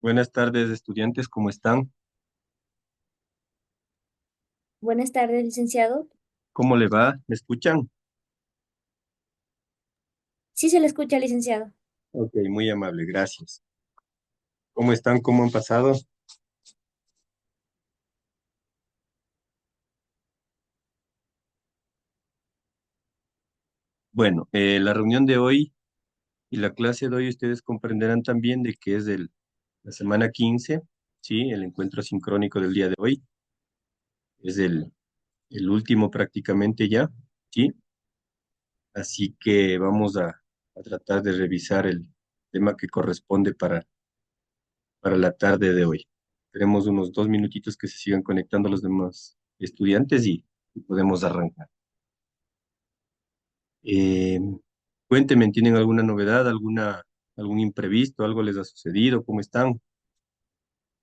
Buenas tardes, estudiantes, ¿cómo están? Buenas tardes, licenciado. ¿Cómo le va? ¿Me escuchan? Sí se le escucha, licenciado. Ok, muy amable, gracias. ¿Cómo están? ¿Cómo han pasado? Bueno, la reunión de hoy y la clase de hoy ustedes comprenderán también de que es la semana 15, ¿sí? El encuentro sincrónico del día de hoy. Es el último prácticamente ya, ¿sí? Así que vamos a tratar de revisar el tema que corresponde para la tarde de hoy. Tenemos unos 2 minutitos que se sigan conectando los demás estudiantes y podemos arrancar. Eh, Cuéntenme, ¿tienen alguna novedad, algún imprevisto, algo les ha sucedido? ¿Cómo están?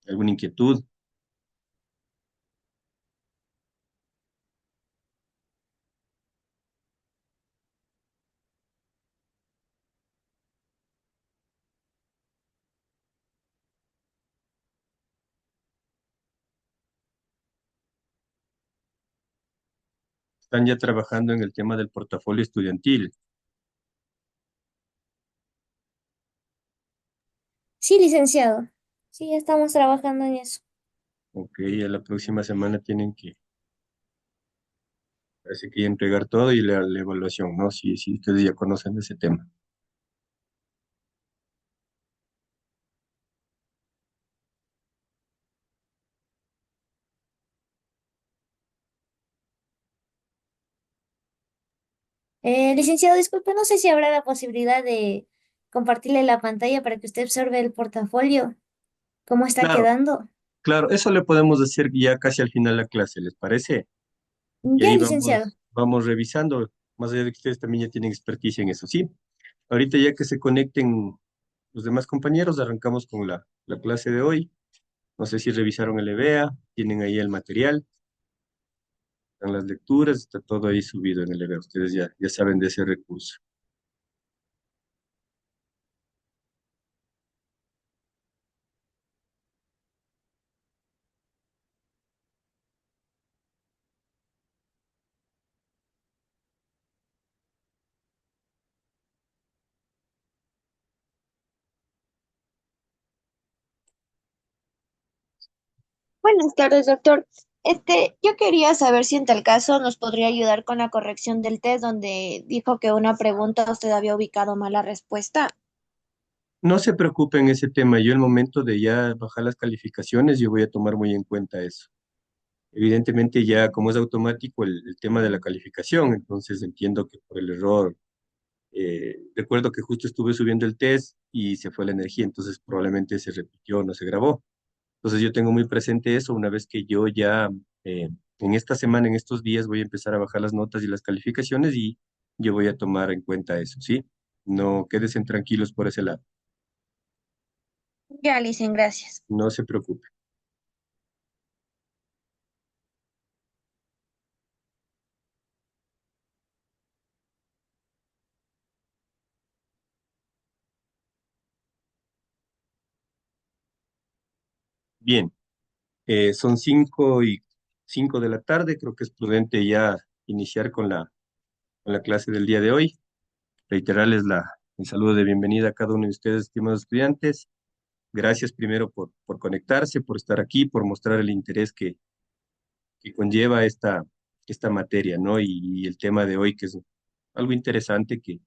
¿Alguna inquietud? ¿Están ya trabajando en el tema del portafolio estudiantil? Sí, licenciado. Sí, ya estamos trabajando en eso. Ok, a la próxima semana parece que entregar todo y la evaluación, ¿no? Si ustedes ya conocen ese tema. Licenciado, disculpe, no sé si habrá la posibilidad de compartirle la pantalla para que usted observe el portafolio, cómo está Claro, quedando. claro, eso le podemos decir ya casi al final de la clase, ¿les parece? Y Ya, ahí licenciado. vamos revisando, más allá de que ustedes también ya tienen experticia en eso, ¿sí? Ahorita ya que se conecten los demás compañeros, arrancamos con la clase de hoy. No sé si revisaron el EVEA, tienen ahí el material, están las lecturas, está todo ahí subido en el EVEA. Ustedes ya saben de ese recurso. Buenas tardes, doctor. Yo quería saber si en tal caso nos podría ayudar con la corrección del test donde dijo que una pregunta usted había ubicado mal la respuesta. No se preocupen ese tema. Yo el momento de ya bajar las calificaciones, yo voy a tomar muy en cuenta eso. Evidentemente ya como es automático el tema de la calificación, entonces entiendo que por el error, recuerdo que justo estuve subiendo el test y se fue la energía, entonces probablemente se repitió, no se grabó. Entonces yo tengo muy presente eso una vez que yo ya en esta semana, en estos días, voy a empezar a bajar las notas y las calificaciones y yo voy a tomar en cuenta eso, ¿sí? No quédense tranquilos por ese lado, Ya, Licen, gracias. no se preocupen. Bien, son 5 de la tarde, creo que es prudente ya iniciar con la clase del día de hoy. Reiterarles el saludo de bienvenida a cada uno de ustedes, estimados estudiantes. Gracias primero por conectarse, por estar aquí, por mostrar el interés que conlleva esta materia, ¿no? Y el tema de hoy, que es algo interesante, que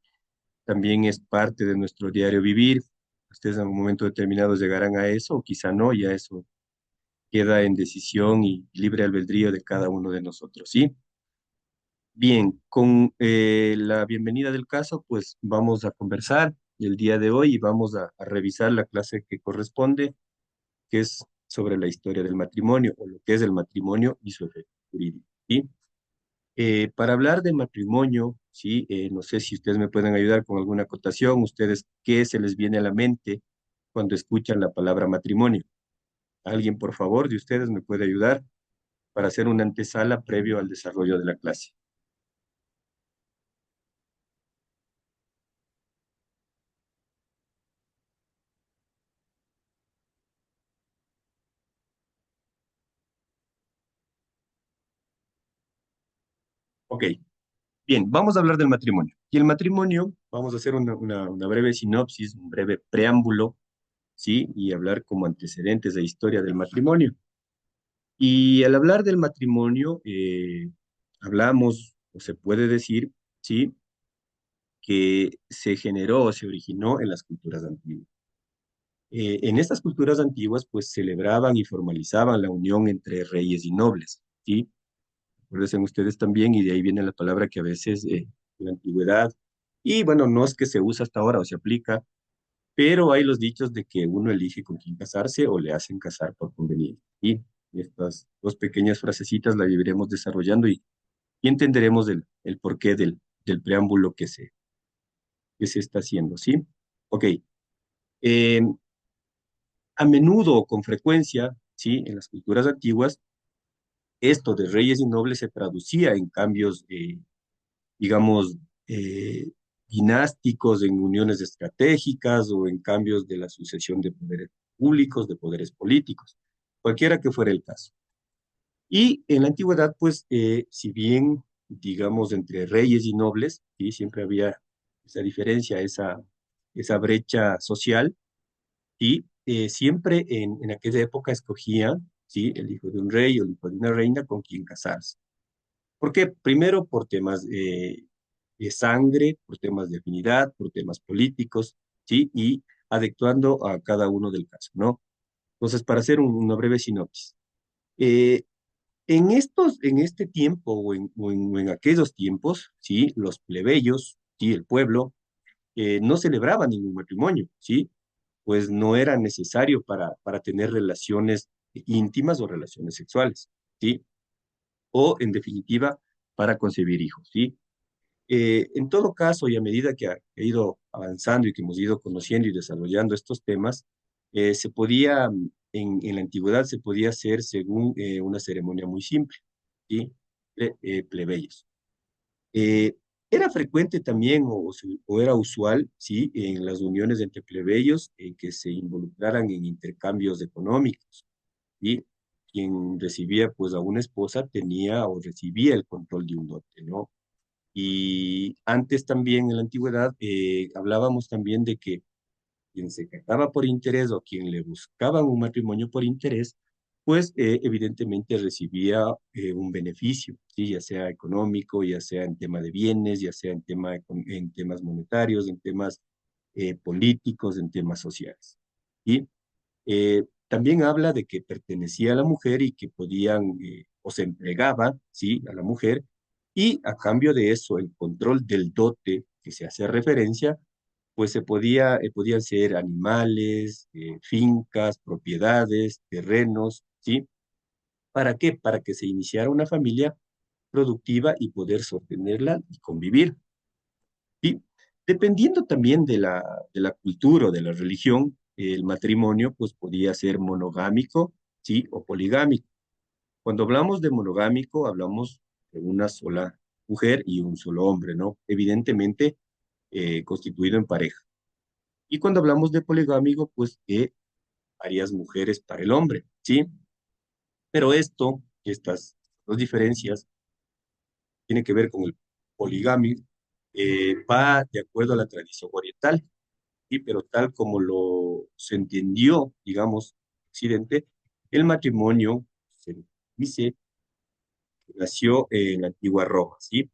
también es parte de nuestro diario vivir. Ustedes en un momento determinado llegarán a eso, o quizá no, ya eso queda en decisión y libre albedrío de cada uno de nosotros, ¿sí? Bien, con la bienvenida del caso, pues vamos a conversar el día de hoy y vamos a revisar la clase que corresponde, que es sobre la historia del matrimonio, o lo que es el matrimonio y su efecto jurídico, ¿sí? Para hablar de matrimonio, sí, no sé si ustedes me pueden ayudar con alguna acotación, ustedes, ¿qué se les viene a la mente cuando escuchan la palabra matrimonio? ¿Alguien, por favor, de ustedes me puede ayudar para hacer una antesala previo al desarrollo de la clase? Ok, bien, vamos a hablar del matrimonio. Y el matrimonio, vamos a hacer una breve sinopsis, un breve preámbulo, ¿sí? Y hablar como antecedentes de historia del matrimonio. Y al hablar del matrimonio, hablamos, o se puede decir, ¿sí? Que se generó o se originó en las culturas antiguas. En estas culturas antiguas, pues celebraban y formalizaban la unión entre reyes y nobles, ¿sí? Recuerden ustedes también, y de ahí viene la palabra que a veces en la antigüedad, y bueno, no es que se usa hasta ahora o se aplica, pero hay los dichos de que uno elige con quién casarse o le hacen casar por conveniencia. Y estas dos pequeñas frasecitas las iremos desarrollando y entenderemos el porqué del preámbulo que se está haciendo, ¿sí? Ok. Eh, a menudo o con frecuencia, ¿sí? En las culturas antiguas, esto de reyes y nobles se traducía en cambios, digamos, eh, dinásticos, en uniones estratégicas o en cambios de la sucesión de poderes públicos, de poderes políticos, cualquiera que fuera el caso. Y en la antigüedad, pues, si bien, digamos, entre reyes y nobles, ¿sí? Siempre había esa diferencia, esa brecha social, y siempre en aquella época escogían, ¿sí? El hijo de un rey o el hijo de una reina con quien casarse. ¿Por qué? Primero por temas de sangre, por temas de afinidad, por temas políticos, ¿sí? Y adecuando a cada uno del caso, ¿no? Entonces, para hacer una breve sinopsis. eh, en este tiempo o en aquellos tiempos, ¿sí? Los plebeyos, ¿sí? El pueblo, no celebraba ningún matrimonio, ¿sí? Pues no era necesario para tener relaciones íntimas o relaciones sexuales, ¿sí? O, en definitiva, para concebir hijos, ¿sí? En todo caso, y a medida que ha ido avanzando y que hemos ido conociendo y desarrollando estos temas, se podía, en la antigüedad, se podía hacer según una ceremonia muy simple, ¿sí? Plebeyos. Eh, era frecuente también, o era usual, ¿sí? En las uniones entre plebeyos, que se involucraran en intercambios económicos, ¿sí? Quien recibía, pues, a una esposa tenía o recibía el control de un dote, ¿no? Y antes también, en la antigüedad, hablábamos también de que quien se casaba por interés o quien le buscaba un matrimonio por interés, pues evidentemente recibía un beneficio, ¿sí? Ya sea económico, ya sea en tema de bienes, ya sea en temas monetarios, en temas políticos, en temas sociales. Y también habla de que pertenecía a la mujer y que podían, o se entregaba, ¿sí? A la mujer, y a cambio de eso, el control del dote que se hace referencia, pues podían ser animales, fincas, propiedades, terrenos, ¿sí? ¿Para qué? Para que se iniciara una familia productiva y poder sostenerla y convivir. Y dependiendo también de la cultura o de la religión, el matrimonio pues podía ser monogámico, ¿sí? O poligámico. Cuando hablamos de monogámico, hablamos de una sola mujer y un solo hombre, ¿no? Evidentemente constituido en pareja. Y cuando hablamos de poligámico, pues varias mujeres para el hombre, ¿sí? Pero estas dos diferencias, tiene que ver con el poligamia, va de acuerdo a la tradición oriental, ¿sí? Pero tal como lo se entendió, digamos, Occidente, el matrimonio, se dice, que nació en la antigua Roma, ¿sí?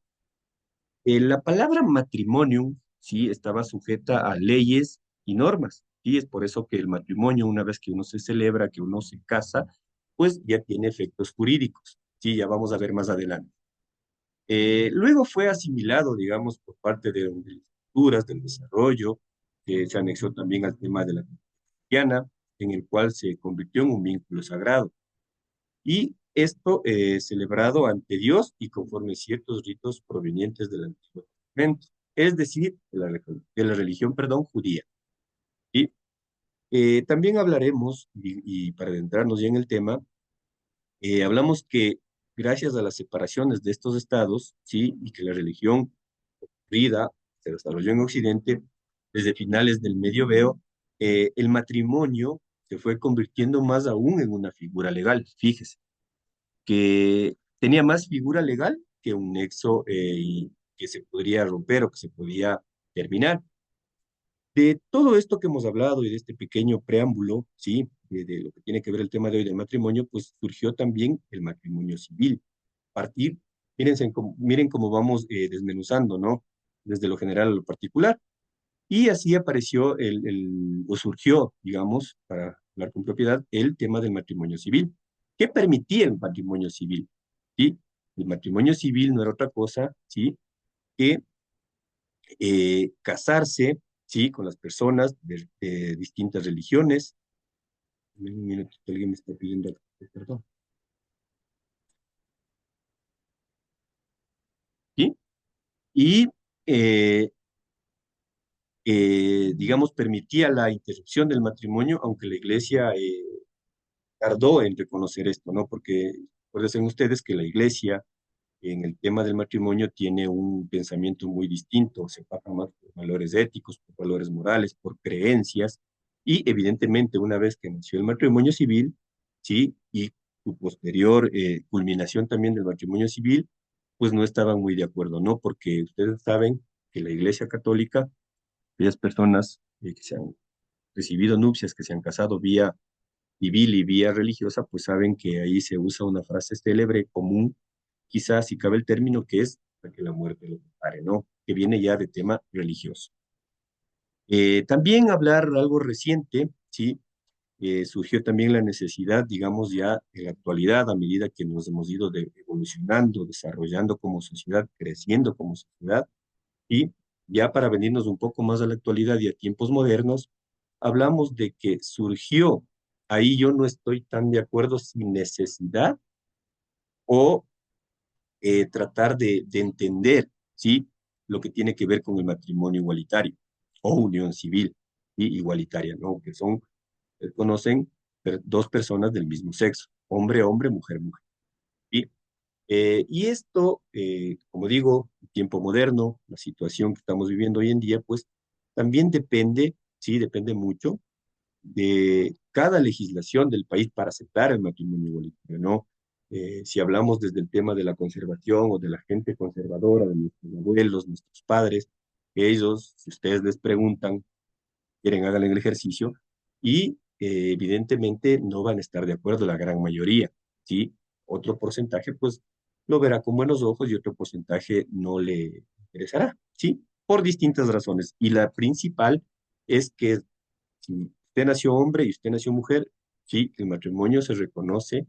La palabra matrimonio, ¿sí? Estaba sujeta a leyes y normas, y es por eso que el matrimonio, una vez que uno se celebra, que uno se casa, pues ya tiene efectos jurídicos, ¿sí? Ya vamos a ver más adelante. Luego fue asimilado, digamos, por parte de las culturas, del desarrollo, que se anexó también al tema de la cristiana, en el cual se convirtió en un vínculo sagrado. Y esto celebrado ante Dios y conforme ciertos ritos provenientes del Antiguo Testamento, es decir, de la religión, perdón, judía. Y también hablaremos, y para adentrarnos ya en el tema, hablamos que gracias a las separaciones de estos estados, ¿sí? Y que la religión vida se desarrolló en Occidente, desde finales del Medioevo, el matrimonio se fue convirtiendo más aún en una figura legal. Fíjese, que tenía más figura legal que un nexo que se podría romper o que se podía terminar. De todo esto que hemos hablado y de este pequeño preámbulo, ¿sí? De lo que tiene que ver el tema de hoy del matrimonio, pues surgió también el matrimonio civil. Partir, miren cómo vamos desmenuzando, ¿no? Desde lo general a lo particular. Y así apareció o surgió, digamos, para hablar con propiedad, el tema del matrimonio civil. ¿Qué permitía el matrimonio civil? ¿Sí? El matrimonio civil no era otra cosa, ¿sí? Que casarse, ¿sí? Con las personas de distintas religiones. Un minuto, alguien me está pidiendo perdón. ¿Sí? Y, eh, digamos, permitía la interrupción del matrimonio, aunque la iglesia tardó en reconocer esto, ¿no? Porque recuerden ustedes que la iglesia en el tema del matrimonio tiene un pensamiento muy distinto, se pasa más por valores éticos, por valores morales, por creencias, y evidentemente una vez que nació el matrimonio civil, ¿sí? Y su posterior culminación también del matrimonio civil, pues no estaban muy de acuerdo, ¿no? Porque ustedes saben que la Iglesia Católica, aquellas personas que se han recibido nupcias, que se han casado vía civil y vía religiosa, pues saben que ahí se usa una frase célebre común, quizás si cabe el término, que es para que la muerte lo separe, ¿no? Que viene ya de tema religioso. También hablar algo reciente, ¿sí? Surgió también la necesidad, digamos, ya en la actualidad, a medida que nos hemos ido evolucionando, desarrollando como sociedad, creciendo como sociedad, y ya para venirnos un poco más a la actualidad y a tiempos modernos, hablamos de que surgió, ahí yo no estoy tan de acuerdo sin necesidad o tratar de entender, ¿sí? Lo que tiene que ver con el matrimonio igualitario o unión civil y igualitaria, ¿no? Que son, conocen dos personas del mismo sexo, hombre, hombre, mujer, mujer. ¿Sí? Y esto, como digo, el tiempo moderno, la situación que estamos viviendo hoy en día, pues también depende, sí, depende mucho de cada legislación del país para aceptar el matrimonio igualitario, ¿no? Si hablamos desde el tema de la conservación o de la gente conservadora, de nuestros abuelos, nuestros padres, ellos, si ustedes les preguntan, quieren hagan el ejercicio y evidentemente no van a estar de acuerdo la gran mayoría, ¿sí? Otro porcentaje pues lo verá con buenos ojos y otro porcentaje no le interesará, ¿sí? Por distintas razones. Y la principal es que si usted nació hombre y usted nació mujer, sí, el matrimonio se reconoce,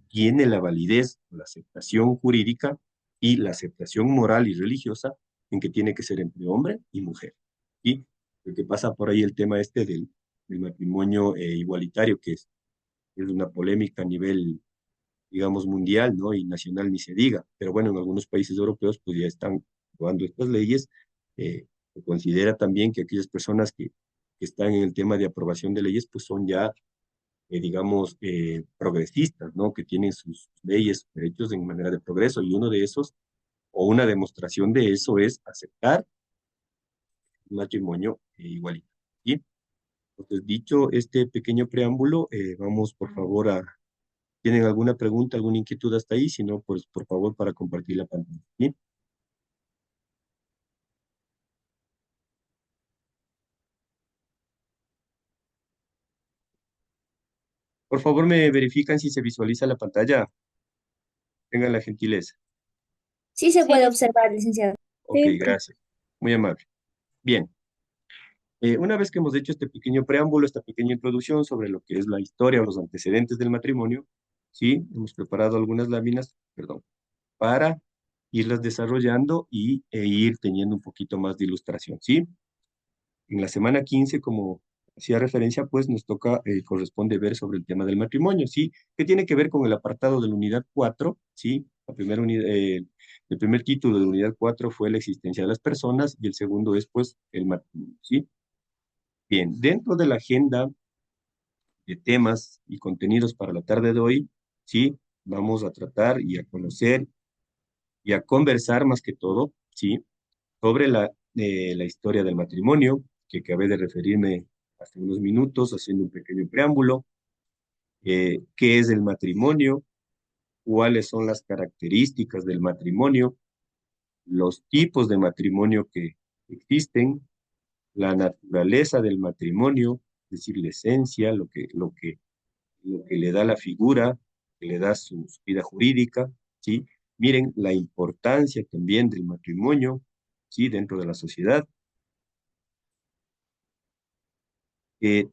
tiene la validez, la aceptación jurídica y la aceptación moral y religiosa en que tiene que ser entre hombre y mujer. Y lo que pasa por ahí el tema este del matrimonio igualitario, que es una polémica a nivel, digamos, mundial, ¿no? Y nacional ni se diga. Pero bueno, en algunos países europeos pues ya están aprobando estas leyes. Se considera también que aquellas personas que están en el tema de aprobación de leyes pues son ya digamos, progresistas, ¿no? Que tienen sus leyes, sus derechos en manera de progreso, y uno de esos, o una demostración de eso, es aceptar el matrimonio igualitario. ¿Sí? Entonces, dicho este pequeño preámbulo, vamos por favor a, ¿tienen alguna pregunta, alguna inquietud hasta ahí? Si no, pues por favor para compartir la pantalla. ¿Sí? Por favor, me verifican si se visualiza la pantalla. Tengan la gentileza. Sí se Sí, puede observar, licenciado. Ok, sí. gracias. Muy amable. Bien. Una vez que hemos hecho este pequeño preámbulo, esta pequeña introducción sobre lo que es la historia o los antecedentes del matrimonio, sí, hemos preparado algunas láminas, perdón, para irlas desarrollando e ir teniendo un poquito más de ilustración, ¿sí? En la semana 15, como hacía referencia, pues nos toca, corresponde ver sobre el tema del matrimonio, ¿sí? Que tiene que ver con el apartado de la unidad 4, ¿sí? La primera unidad, el primer título de la unidad 4 fue la existencia de las personas y el segundo es, pues, el matrimonio, ¿sí? Bien, dentro de la agenda de temas y contenidos para la tarde de hoy, sí, vamos a tratar y a conocer y a conversar más que todo, sí, sobre la historia del matrimonio, que acabé de referirme hace unos minutos haciendo un pequeño preámbulo, qué es el matrimonio, cuáles son las características del matrimonio, los tipos de matrimonio que existen, la naturaleza del matrimonio, es decir, la esencia, lo que le da la figura, que le da su vida jurídica, ¿sí? Miren la importancia también del matrimonio, ¿sí? Dentro de la sociedad.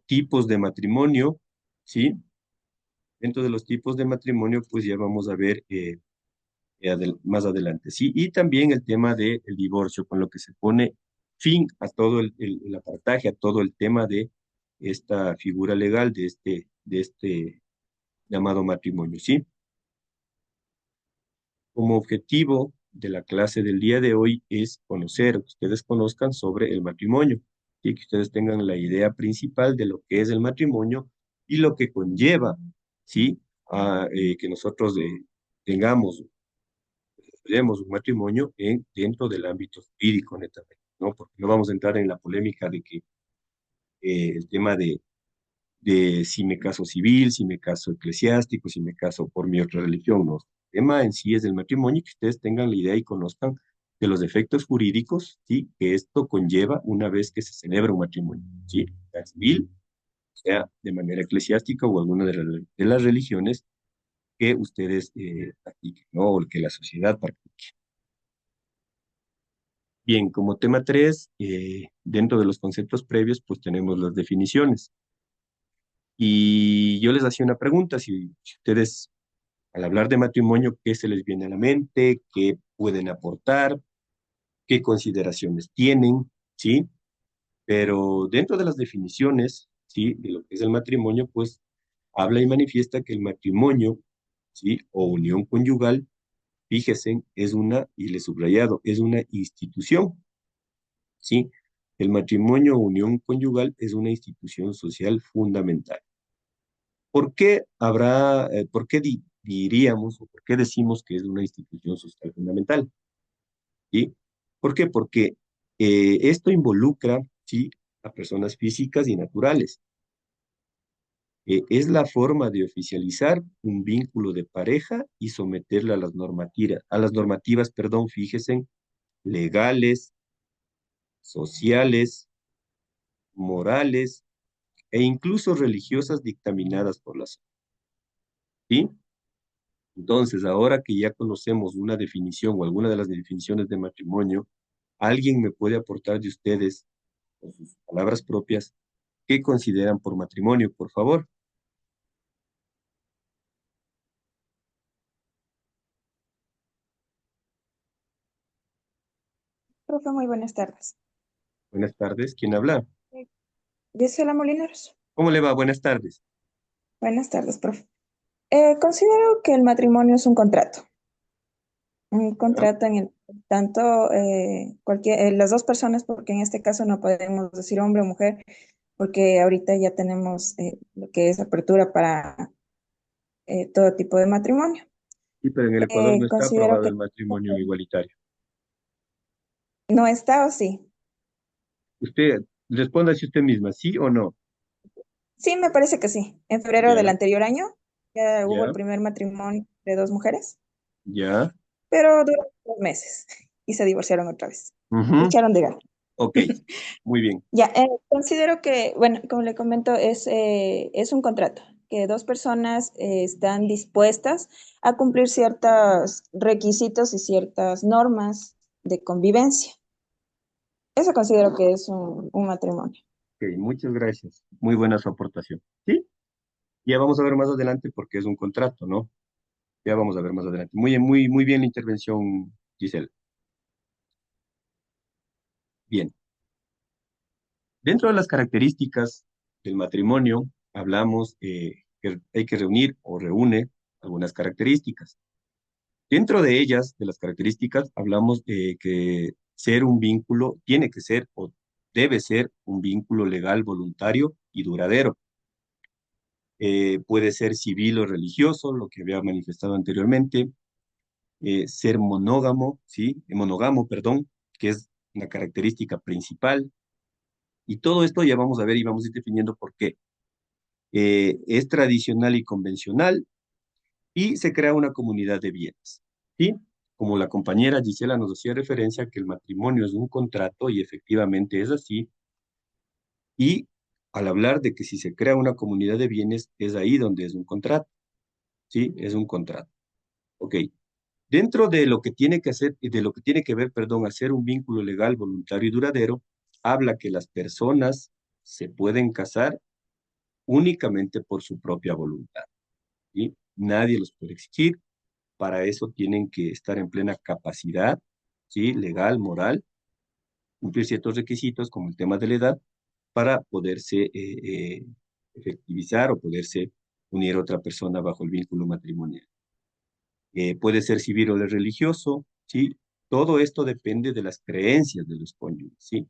Tipos de matrimonio, ¿sí? Dentro de los tipos de matrimonio, pues ya vamos a ver más adelante, ¿sí? Y también el tema del divorcio, con lo que se pone fin a todo el apartaje, a todo el tema de esta figura legal, de este llamado matrimonio, ¿sí? Como objetivo de la clase del día de hoy es conocer, que ustedes conozcan sobre el matrimonio y que ustedes tengan la idea principal de lo que es el matrimonio y lo que conlleva, ¿sí? Que nosotros tengamos, tenemos un matrimonio dentro del ámbito jurídico, netamente, ¿no? Porque no vamos a entrar en la polémica de que el tema de si me caso civil, si me caso eclesiástico, si me caso por mi otra religión, no. El tema en sí es del matrimonio y que ustedes tengan la idea y conozcan de los efectos jurídicos, ¿sí? Que esto conlleva una vez que se celebra un matrimonio, ¿sí? Sea civil, sea de manera eclesiástica o alguna de las religiones que ustedes practiquen, ¿no? O que la sociedad practique. Bien, como tema 3, dentro de los conceptos previos, pues tenemos las definiciones. Y yo les hacía una pregunta, si ustedes al hablar de matrimonio, ¿qué se les viene a la mente? ¿Qué pueden aportar? ¿Qué consideraciones tienen? ¿Sí? Pero dentro de las definiciones, ¿sí? De lo que es el matrimonio, pues habla y manifiesta que el matrimonio, ¿sí? O unión conyugal, fíjense, es una, y le he subrayado, es una institución, ¿sí? El matrimonio o unión conyugal es una institución social fundamental. ¿Por qué diríamos o por qué decimos que es una institución social fundamental? ¿Sí? ¿Por qué? Porque esto involucra, ¿sí? A personas físicas y naturales. Es la forma de oficializar un vínculo de pareja y someterla a las normativas, perdón, fíjense, legales, sociales, morales e incluso religiosas dictaminadas por las, ¿sí? Entonces, ahora que ya conocemos una definición o alguna de las definiciones de matrimonio, ¿alguien me puede aportar de ustedes, con sus palabras propias, qué consideran por matrimonio, por favor? Profe, muy buenas tardes. Buenas tardes, ¿quién habla? Gisela Molineros. ¿Cómo le va? Buenas tardes. Buenas tardes, profe. Considero que el matrimonio es un ¿Ya? contrato en el tanto las dos personas, porque en este caso no podemos decir hombre o mujer, porque ahorita ya tenemos lo que es apertura para todo tipo de matrimonio. Sí, pero en el Ecuador no está Considero aprobado el que matrimonio igualitario. no está o sí. Usted, respóndase usted misma, ¿sí o no? Sí, me parece que sí. En febrero del Ya, anterior año ya hubo el ya, primer matrimonio de dos mujeres, ya. pero duró 2 meses y se divorciaron otra vez. Se Ujú. echaron de gato. Ok, muy bien. Ya, considero que, bueno, como le comento, es un contrato, que dos personas están dispuestas a cumplir ciertos requisitos y ciertas normas de convivencia. Eso considero que es un matrimonio. Ok, muchas gracias. Muy buena su aportación. ¿Sí? Ya vamos a ver más adelante porque es un contrato, ¿no? Ya vamos a ver más adelante. Muy bien la intervención, Giselle. Bien. Dentro de las características del matrimonio, hablamos que hay que reunir o reúne algunas características. Dentro de ellas, de las características, hablamos de que ser un vínculo tiene que ser o debe ser un vínculo legal, voluntario y duradero. Puede ser civil o religioso, lo que había manifestado anteriormente. Ser monógamo, ¿sí? Monógamo, perdón, que es una característica principal. Y todo esto ya vamos a ver y vamos a ir definiendo por qué. Es tradicional y convencional, y se crea una comunidad de bienes, ¿sí? Como la compañera Gisela nos hacía referencia que el matrimonio es un contrato y efectivamente es así, y al hablar de que si se crea una comunidad de bienes, es ahí donde es un contrato, ¿sí? Es un contrato. Ok. Dentro de lo que tiene que hacer, de lo que tiene que ver, perdón, hacer un vínculo legal, voluntario y duradero, habla que las personas se pueden casar únicamente por su propia voluntad, ¿sí? Nadie los puede exigir. Para eso tienen que estar en plena capacidad, ¿sí? Legal, moral, cumplir ciertos requisitos como el tema de la edad para poderse efectivizar o poderse unir a otra persona bajo el vínculo matrimonial. Puede ser civil o de religioso, ¿sí? Todo esto depende de las creencias de los cónyuges, ¿sí?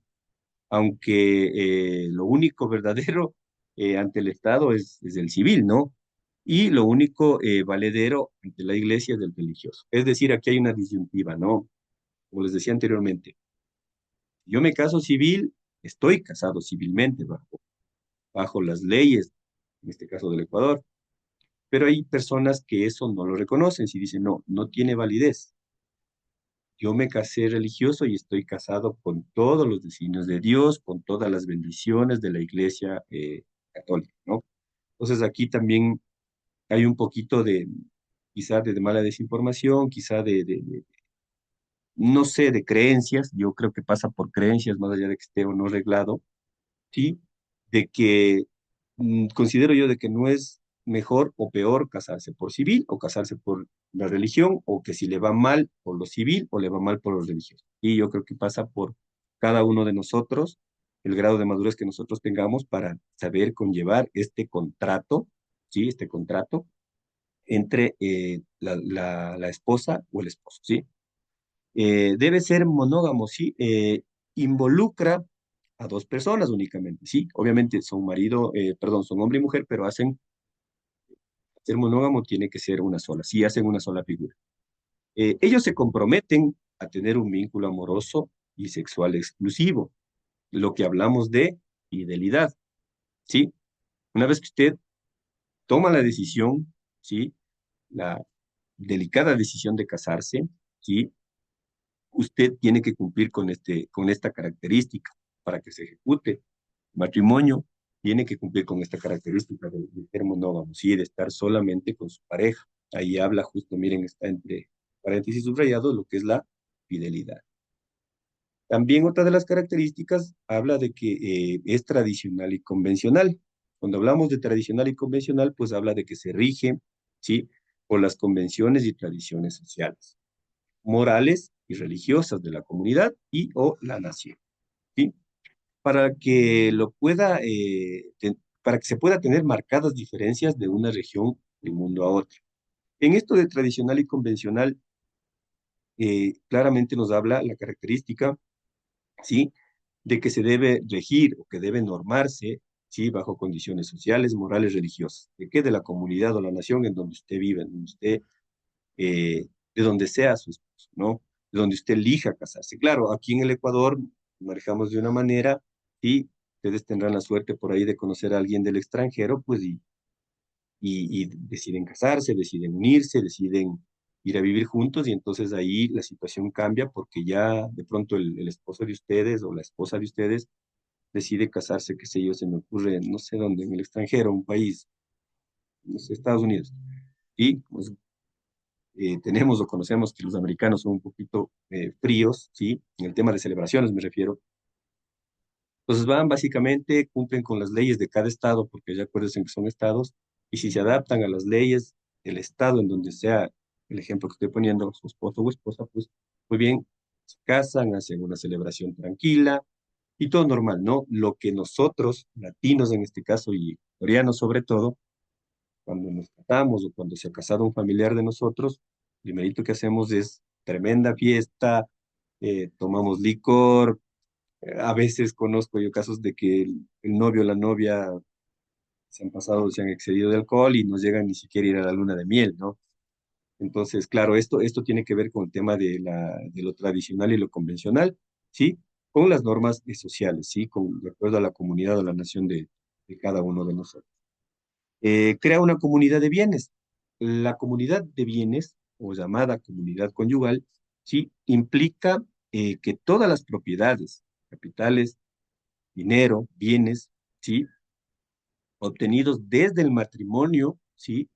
Aunque lo único verdadero ante el Estado es el civil, ¿no? Y lo único valedero ante la iglesia es el religioso. Es decir, aquí hay una disyuntiva, ¿no? Como les decía anteriormente, yo me caso civil, estoy casado civilmente bajo las leyes, en este caso del Ecuador, pero hay personas que eso no lo reconocen, si dicen, no, no tiene validez. Yo me casé religioso y estoy casado con todos los designios de Dios, con todas las bendiciones de la Iglesia católica, ¿no? Entonces aquí también hay un poquito de, quizá de mala desinformación, quizá no sé, de creencias, yo creo que pasa por creencias más allá de que esté o no arreglado, ¿sí? De que considero yo de que no es mejor o peor casarse por civil o casarse por la religión, o que si le va mal por lo civil o le va mal por lo religioso. Y yo creo que pasa por cada uno de nosotros, el grado de madurez que nosotros tengamos para saber conllevar este contrato, ¿sí? Este contrato entre la esposa o el esposo, ¿sí? Debe ser monógamo, ¿sí? Involucra a dos personas únicamente, ¿sí? Obviamente son marido, perdón, son hombre y mujer, pero ser monógamo tiene que ser una sola, sí hacen una sola figura. Ellos se comprometen a tener un vínculo amoroso y sexual exclusivo, lo que hablamos de fidelidad, ¿sí? Una vez que usted toma la decisión, ¿sí? La delicada decisión de casarse, ¿sí? Usted tiene que cumplir con esta característica para que se ejecute. El matrimonio tiene que cumplir con esta característica de ser monógamo, ¿sí? De estar solamente con su pareja. Ahí habla justo, miren, está entre paréntesis subrayado lo que es la fidelidad. También otra de las características habla de que es tradicional y convencional. Cuando hablamos de tradicional y convencional, pues habla de que se rige, ¿sí? Por las convenciones y tradiciones sociales, morales y religiosas de la comunidad y o la nación, ¿sí? Para que para que se pueda tener marcadas diferencias de una región del mundo a otra. En esto de tradicional y convencional, claramente nos habla la característica, ¿sí? De que se debe regir o que debe normarse, ¿sí? Bajo condiciones sociales, morales, religiosas. ¿De qué? De la comunidad o la nación en donde usted vive, en donde usted de donde sea su esposo, ¿no? De donde usted elija casarse. Claro, aquí en el Ecuador manejamos de una manera y ustedes tendrán la suerte por ahí de conocer a alguien del extranjero, pues y deciden casarse, deciden unirse, deciden ir a vivir juntos y entonces ahí la situación cambia porque ya de pronto el esposo de ustedes o la esposa de ustedes decide casarse, qué sé yo, se me ocurre, no sé dónde, en el extranjero, un país, no sé, Estados Unidos. Y pues tenemos o conocemos que los americanos son un poquito fríos, ¿sí? En el tema de celebraciones me refiero. Entonces van básicamente, cumplen con las leyes de cada estado, porque ya acuérdense que son estados, y si se adaptan a las leyes del estado en donde sea el ejemplo que estoy poniendo, su esposo o esposa, pues muy bien, se casan, hacen una celebración tranquila y todo normal, ¿no? Lo que nosotros, latinos en este caso y coreanos sobre todo, cuando nos casamos o cuando se ha casado un familiar de nosotros, primerito que hacemos es tremenda fiesta, tomamos licor, a veces conozco yo casos de que el novio o la novia se han pasado, se han excedido de alcohol y no llegan ni siquiera a ir a la luna de miel, ¿no? Entonces, claro, esto tiene que ver con el tema de lo tradicional y lo convencional, ¿sí? Con las normas sociales, ¿sí? De acuerdo a la comunidad o la nación de cada uno de nosotros. Crea una comunidad de bienes. la comunidad de bienes, o llamada comunidad conyugal, ¿sí? Implica que todas las propiedades, capitales, dinero, bienes, ¿sí? Obtenidos desde el matrimonio, ¿sí?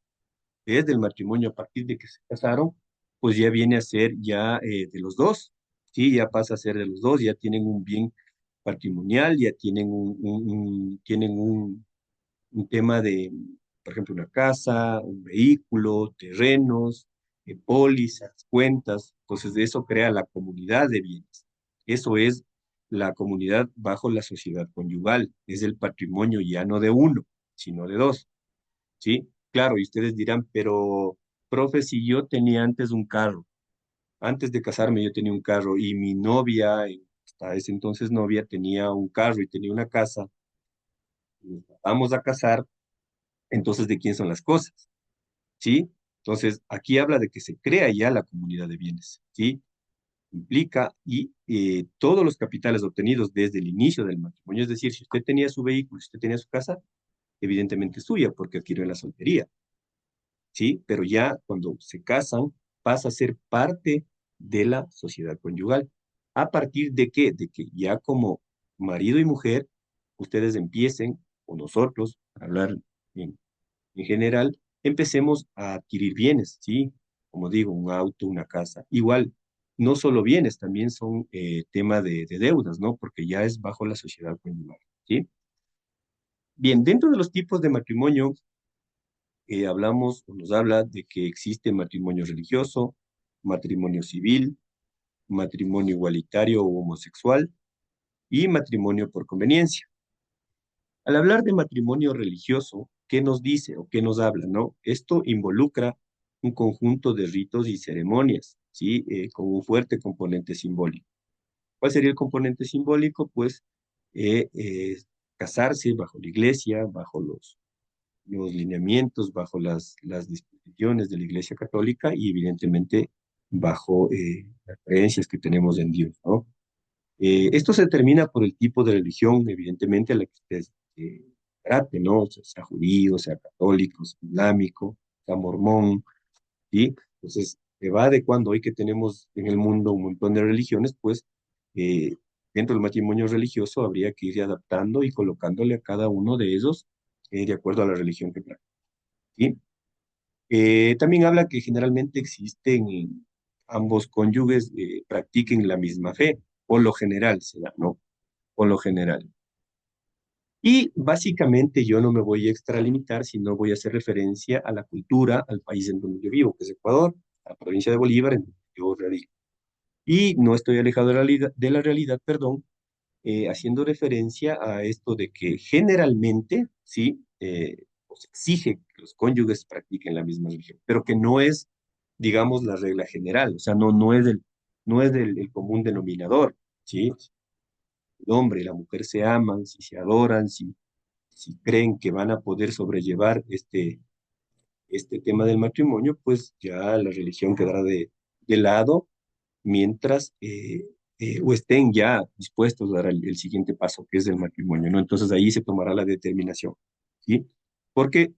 Desde el matrimonio a partir de que se casaron, pues ya viene a ser ya de los dos, ¿sí? Ya pasa a ser de los dos, ya tienen un bien patrimonial, ya tienen tienen un tema de, por ejemplo, una casa, un vehículo, terrenos, pólizas, cuentas. Entonces, eso crea la comunidad de bienes. Eso es la comunidad bajo la sociedad conyugal. Es el patrimonio ya no de uno, sino de dos. ¿Sí? Claro, y ustedes dirán, pero, profe, si yo tenía antes un carro, antes de casarme yo tenía un carro y mi novia, hasta ese entonces novia, tenía un carro y tenía una casa, nos vamos a casar, entonces, ¿de quién son las cosas? ¿Sí? Entonces, aquí habla de que se crea ya la comunidad de bienes, ¿sí? Implica y todos los capitales obtenidos desde el inicio del matrimonio, es decir, si usted tenía su vehículo, si usted tenía su casa, evidentemente es suya porque adquirió en la soltería, ¿sí? Pero ya cuando se casan, pasa a ser parte de la sociedad conyugal. ¿A partir de qué? De que ya como marido y mujer, ustedes empiecen, o nosotros, a hablar en general, empecemos a adquirir bienes, ¿sí? Como digo, un auto, una casa. Igual, no solo bienes, también son tema de deudas, ¿no? Porque ya es bajo la sociedad conyugal, ¿sí? Bien, dentro de los tipos de matrimonio, hablamos o nos habla de que existe matrimonio religioso, matrimonio civil, matrimonio igualitario o homosexual y matrimonio por conveniencia. Al hablar de matrimonio religioso, ¿qué nos dice o qué nos habla, no? Esto involucra un conjunto de ritos y ceremonias, ¿sí? Con un fuerte componente simbólico. ¿Cuál sería el componente simbólico? Pues casarse bajo la iglesia, bajo los lineamientos, bajo las disposiciones de la Iglesia Católica y evidentemente bajo las creencias que tenemos en Dios, ¿no? Esto se determina por el tipo de religión, evidentemente, a la que usted trate, ¿no? O sea judío, sea católico, sea islámico, sea mormón, ¿sí? Entonces, se va adecuando hoy que tenemos en el mundo un montón de religiones, pues eh, dentro del matrimonio religioso habría que ir adaptando y colocándole a cada uno de ellos de acuerdo a la religión que practica, ¿sí? También habla que generalmente existen ambos cónyuges practiquen la misma fe, por lo general se da, ¿no? Por lo general. Y básicamente yo no me voy a extralimitar, sino voy a hacer referencia a la cultura, al país en donde yo vivo, que es Ecuador, a la provincia de Bolívar, en donde yo radico. Y no estoy alejado de la realidad, perdón, haciendo referencia a esto de que generalmente, sí, pues exige que los cónyuges practiquen la misma religión, pero que no es, digamos, la regla general, o sea, no es el común denominador, ¿sí? El hombre y la mujer se aman, si se adoran, si creen que van a poder sobrellevar este tema del matrimonio, pues ya la religión quedará de lado mientras o estén ya dispuestos a dar el siguiente paso, que es el matrimonio, ¿no? Entonces ahí se tomará la determinación, ¿sí? Porque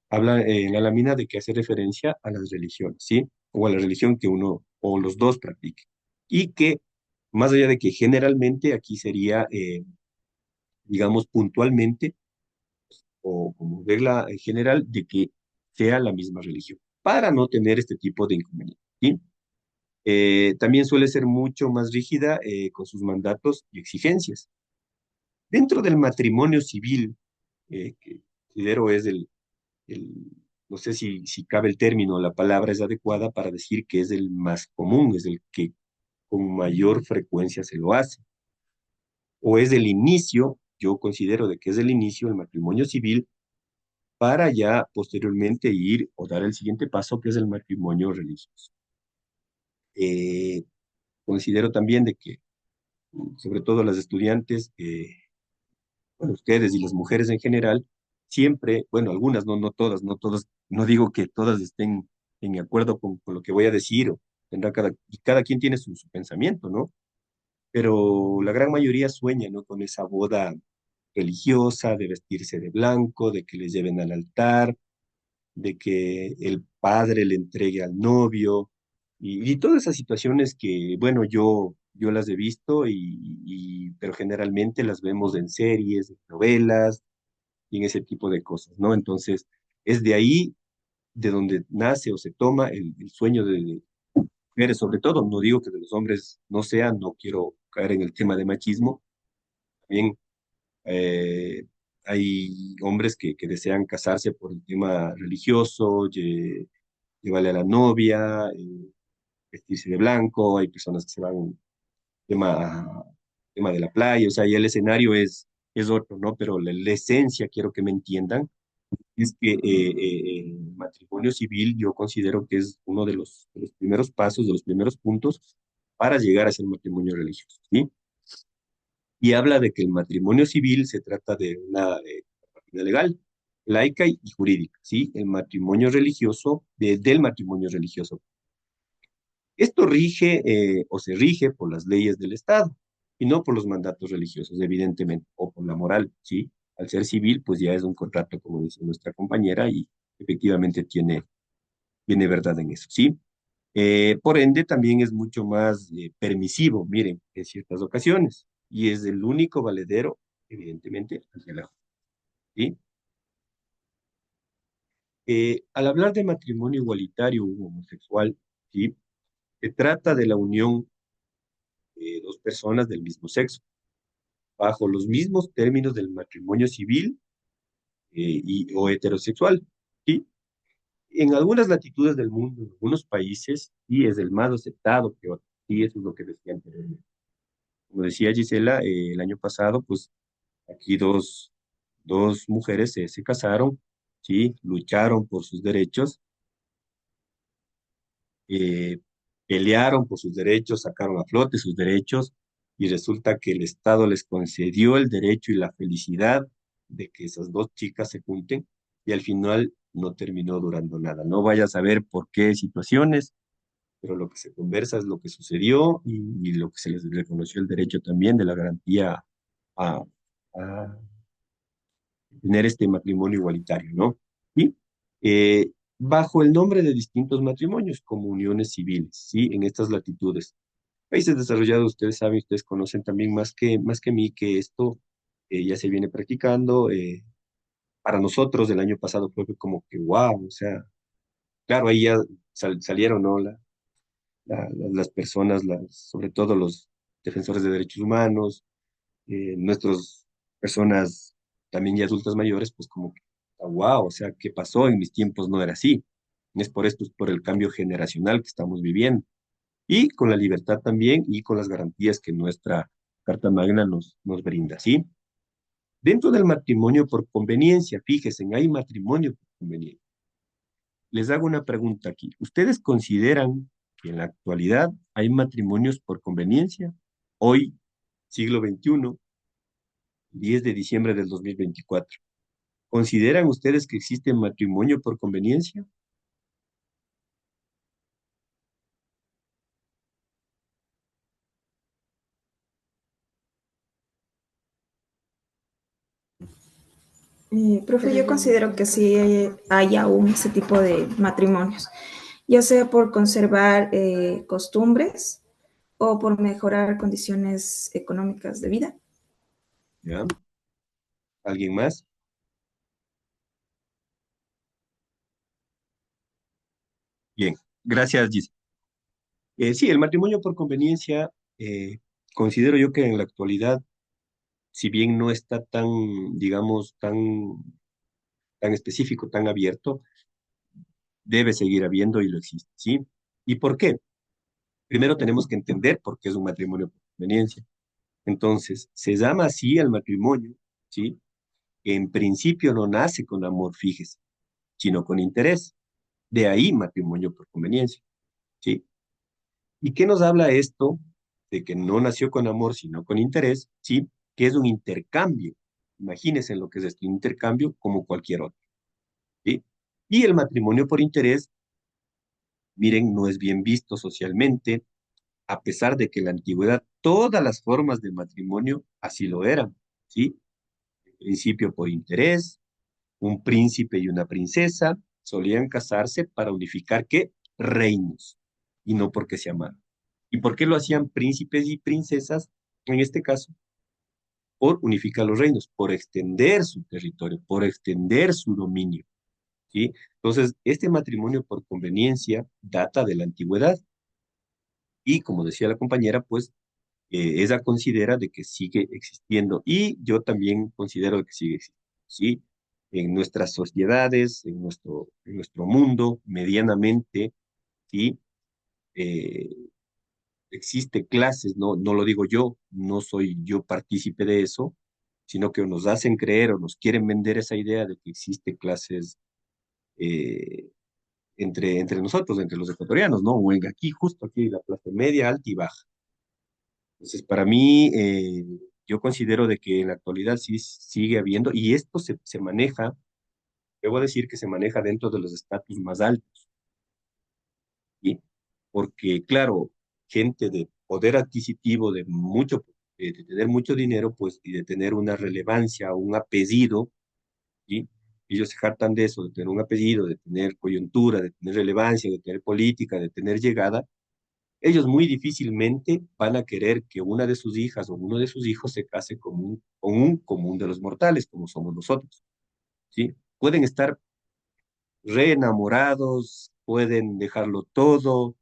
habla en la lámina de que hace referencia a las religiones, ¿sí? O a la religión que uno o los dos practiquen. Y que, más allá de que generalmente aquí sería, digamos, puntualmente, o como regla general, de que sea la misma religión, para no tener este tipo de inconvenientes, ¿sí? También suele ser mucho más rígida con sus mandatos y exigencias. Dentro del matrimonio civil, que considero es el- no sé si cabe el término, la palabra es adecuada para decir que es el más común, es el que con mayor frecuencia se lo hace, o es el inicio, yo considero de que es el inicio del matrimonio civil para ya posteriormente ir o dar el siguiente paso, que es el matrimonio religioso. Eh, Considero también de que sobre todo las estudiantes, bueno, ustedes y las mujeres en general, siempre, bueno, algunas, no todas, no todas, no digo que todas estén en acuerdo con lo que voy a decir, o tendrá y cada quien tiene su pensamiento, ¿no? Pero la gran mayoría sueña, ¿no? Con esa boda religiosa, de vestirse de blanco, de que les lleven al altar, de que el padre le entregue al novio y todas esas situaciones que, bueno, yo las he visto pero generalmente las vemos en series, en novelas y en ese tipo de cosas, ¿no? Entonces, es de ahí de donde nace o se toma el sueño de mujeres, sobre todo, no digo que de los hombres no sean, no quiero caer en el tema de machismo, también eh, hay hombres que desean casarse por el tema religioso, llevarle a la novia, vestirse de blanco, hay personas que se van tema, tema de la playa, o sea, ya el escenario es otro, ¿no? Pero la esencia, quiero que me entiendan, es que el matrimonio civil yo considero que es uno de los primeros pasos, de los primeros puntos para llegar a ser matrimonio religioso, ¿sí? Y habla de que el matrimonio civil se trata de una práctica legal, laica y jurídica, ¿sí? El matrimonio religioso, del matrimonio religioso. Esto rige o se rige por las leyes del Estado y no por los mandatos religiosos, evidentemente, o por la moral, ¿sí? Al ser civil, pues ya es un contrato, como dice nuestra compañera, y efectivamente tiene verdad en eso, ¿sí? Por ende, también es mucho más permisivo, miren, en ciertas ocasiones, y es el único valedero, evidentemente, ante la justicia, ¿sí? Al hablar de matrimonio igualitario u homosexual, ¿sí? Se trata de la unión de dos personas del mismo sexo, bajo los mismos términos del matrimonio civil o heterosexual, ¿sí? En algunas latitudes del mundo, en algunos países, sí es el más aceptado que otros, sí, eso es lo que decía anteriormente. Como decía Gisela, el año pasado, pues aquí dos mujeres se casaron, ¿sí? Lucharon por sus derechos, eh, pelearon por sus derechos, sacaron a flote sus derechos y resulta que el Estado les concedió el derecho y la felicidad de que esas dos chicas se junten y al final no terminó durando nada. No vaya a saber por qué situaciones, pero lo que se conversa es lo que sucedió y lo que se les reconoció el derecho también de la garantía a, a tener este matrimonio igualitario, ¿no? Y bajo el nombre de distintos matrimonios, como uniones civiles, ¿sí? En estas latitudes. Países desarrollados, ustedes saben, ustedes conocen también más que mí que esto ya se viene practicando. Para nosotros el año pasado fue como que wow, o sea, claro, ahí ya salieron, ¿no? Las personas, sobre todo los defensores de derechos humanos, nuestras personas también ya adultas mayores, pues como que, wow, o sea, ¿qué pasó? En mis tiempos no era así. Es por esto, es por el cambio generacional que estamos viviendo. Y con la libertad también y con las garantías que nuestra Carta Magna nos brinda, ¿sí? Dentro del matrimonio por conveniencia, fíjense, hay matrimonio por conveniencia. Les hago una pregunta aquí. ¿Ustedes consideran que en la actualidad hay matrimonios por conveniencia? Hoy, siglo XXI, 10 de diciembre del 2024. ¿Consideran ustedes que existe matrimonio por conveniencia? Profe, yo considero que sí hay aún ese tipo de matrimonios, ya sea por conservar costumbres o por mejorar condiciones económicas de vida. ¿Ya? ¿Alguien más? Bien, gracias, Gis. Sí, el matrimonio por conveniencia, considero yo que en la actualidad, si bien no está tan, digamos, tan específico, tan abierto, debe seguir habiendo y lo existe, ¿sí? ¿Y por qué? Primero tenemos que entender por qué es un matrimonio por conveniencia. Entonces, se llama así al matrimonio, ¿sí? Que en principio no nace con amor, fíjese, sino con interés. De ahí matrimonio por conveniencia, ¿sí? ¿Y qué nos habla esto de que no nació con amor, sino con interés, ¿sí? Que es un intercambio. Imagínense lo que es este intercambio como cualquier otro, ¿sí? Y el matrimonio por interés, miren, no es bien visto socialmente, a pesar de que en la antigüedad todas las formas de matrimonio así lo eran, ¿sí? En principio por interés, un príncipe y una princesa, solían casarse para unificar, ¿qué? Reinos, y no porque se amaban. ¿Y por qué lo hacían príncipes y princesas? En este caso, por unificar los reinos, por extender su territorio, por extender su dominio, ¿sí? Entonces, este matrimonio por conveniencia data de la antigüedad y, como decía la compañera, pues ella considera de que sigue existiendo y yo también considero que sigue existiendo, ¿sí? En nuestras sociedades, en nuestro mundo, medianamente, ¿sí? Eh, existe clases, no, no lo digo yo, no soy yo partícipe de eso, sino que nos hacen creer o nos quieren vender esa idea de que existe clases eh, entre nosotros, entre los ecuatorianos, ¿no? O en aquí, justo aquí, la clase media, alta y baja. Entonces, para mí, yo considero de que en la actualidad sí sigue habiendo, y esto se maneja, debo decir que se maneja dentro de los estatus más altos, ¿sí? Porque, claro, gente de poder adquisitivo, de tener mucho dinero, pues, y de tener una relevancia, un apellido, ¿sí? Ellos se jactan de eso, de tener un apellido, de tener coyuntura, de tener relevancia, de tener política, de tener llegada. Ellos muy difícilmente van a querer que una de sus hijas o uno de sus hijos se case con un común de los mortales, como somos nosotros, ¿sí? Pueden estar re enamorados, pueden dejarlo todo.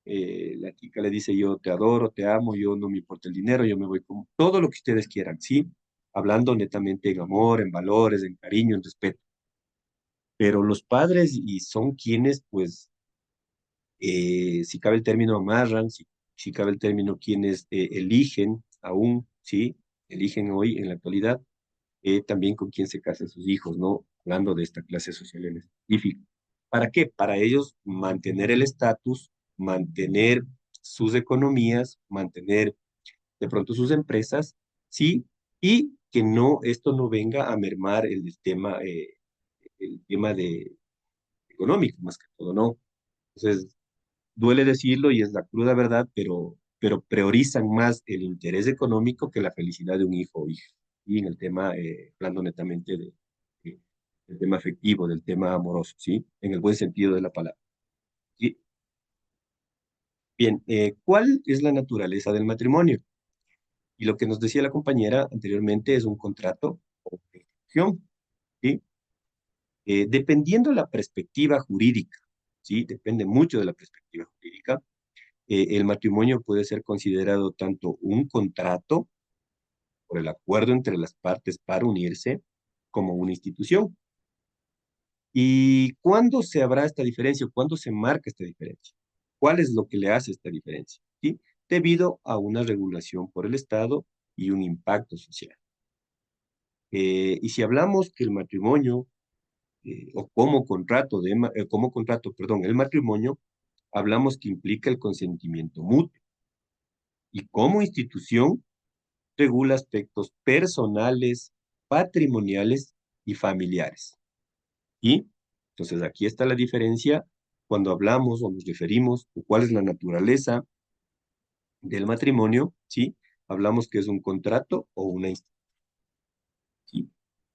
La chica le dice, yo te adoro, te amo, yo no me importa el dinero, yo me voy con todo lo que ustedes quieran, ¿sí? Hablando netamente en amor, en valores, en cariño, en respeto. Pero los padres y son quienes, pues, si cabe el término, amarran, si cabe el término, quienes eligen aún, ¿sí? Eligen hoy, en la actualidad, también con quién se casan sus hijos, ¿no? Hablando de esta clase social en específico. ¿Para qué? Para ellos mantener el estatus, mantener sus economías, mantener de pronto sus empresas, ¿sí? Y que no, esto no venga a mermar el tema de económico, más que todo, ¿no? Entonces, duele decirlo y es la cruda verdad, pero priorizan más el interés económico que la felicidad de un hijo o hija. Y en el tema, hablando netamente del tema afectivo, del tema amoroso, ¿sí? En el buen sentido de la palabra. ¿Sí? Bien, ¿cuál es la naturaleza del matrimonio? Y lo que nos decía la compañera anteriormente es un contrato o prescripción, ¿sí? Dependiendo de la perspectiva jurídica, ¿sí? Depende mucho de la perspectiva jurídica. El matrimonio puede ser considerado tanto un contrato por el acuerdo entre las partes para unirse como una institución. ¿Y cuándo se habrá esta diferencia? ¿Cuándo se marca esta diferencia? ¿Cuál es lo que le hace esta diferencia? ¿Sí? Debido a una regulación por el Estado y un impacto social. Y si hablamos que el matrimonio, o como contrato, perdón, el matrimonio, hablamos que implica el consentimiento mutuo. Y como institución, regula aspectos personales, patrimoniales y familiares. Y entonces aquí está la diferencia cuando hablamos o nos referimos a cuál es la naturaleza del matrimonio, ¿sí? Hablamos que es un contrato o una institución, ¿sí?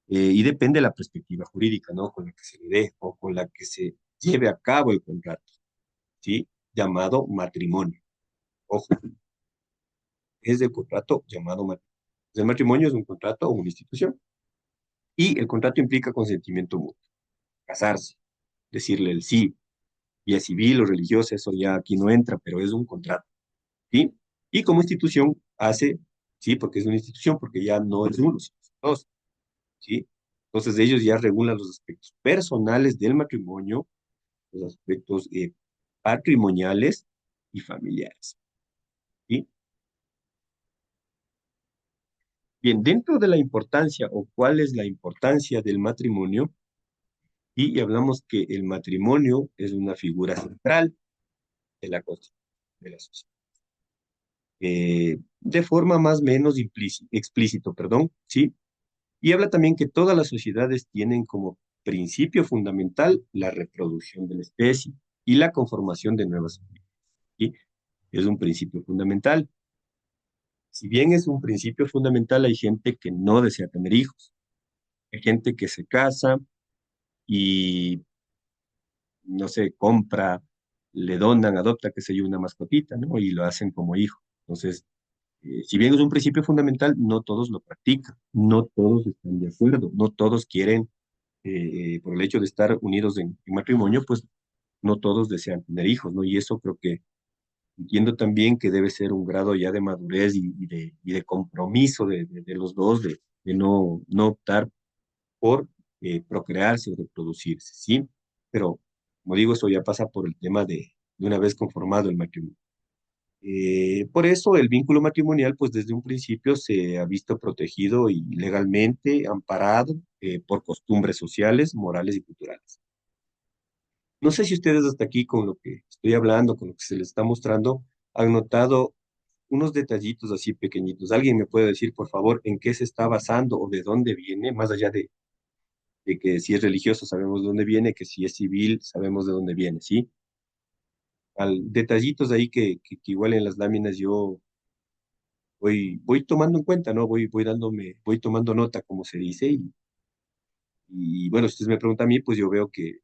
Y depende de la perspectiva jurídica, ¿no? Con la que se le dé o con la que se lleve a cabo el contrato, ¿sí? Llamado matrimonio. Ojo, es el contrato llamado matrimonio. El matrimonio es un contrato o una institución. Y el contrato implica consentimiento mutuo, casarse, decirle el sí, vía civil o religiosa, eso ya aquí no entra, pero es un contrato, ¿sí? Y como institución hace, sí, porque es una institución, porque ya no es uno, sino dos, ¿sí? Entonces ellos ya regulan los aspectos personales del matrimonio, los aspectos patrimoniales y familiares, ¿sí? Bien, dentro de la importancia o cuál es la importancia del matrimonio, y hablamos que el matrimonio es una figura central de la constitución de la sociedad. De forma más o menos explícito, perdón, ¿sí? Y habla también que todas las sociedades tienen como principio fundamental la reproducción de la especie y la conformación de nuevas familias, ¿sí? Es un principio fundamental. Si bien es un principio fundamental, hay gente que no desea tener hijos, hay gente que se casa y no sé, compra, le donan, adopta, qué sé yo, una mascotita, ¿no? Y lo hacen como hijo. Entonces, si bien es un principio fundamental, no todos lo practican, no todos están de acuerdo, no todos quieren, por el hecho de estar unidos en matrimonio, pues no todos desean tener hijos, ¿no? Y eso creo que entiendo también que debe ser un grado ya de madurez y de compromiso de los dos, de no optar por procrearse o reproducirse, ¿sí? Pero, como digo, eso ya pasa por el tema de una vez conformado el matrimonio. Por eso el vínculo matrimonial, pues desde un principio se ha visto protegido y legalmente amparado por costumbres sociales, morales y culturales. No sé si ustedes hasta aquí con lo que estoy hablando, con lo que se les está mostrando, han notado unos detallitos así pequeñitos. ¿Alguien me puede decir, por favor, en qué se está basando o de dónde viene, más allá de que si es religioso sabemos de dónde viene, que si es civil sabemos de dónde viene, ¿sí? Detallitos ahí que igual en las láminas yo voy tomando en cuenta, ¿no? Voy tomando nota, como se dice, y bueno, si ustedes me preguntan a mí, pues yo veo que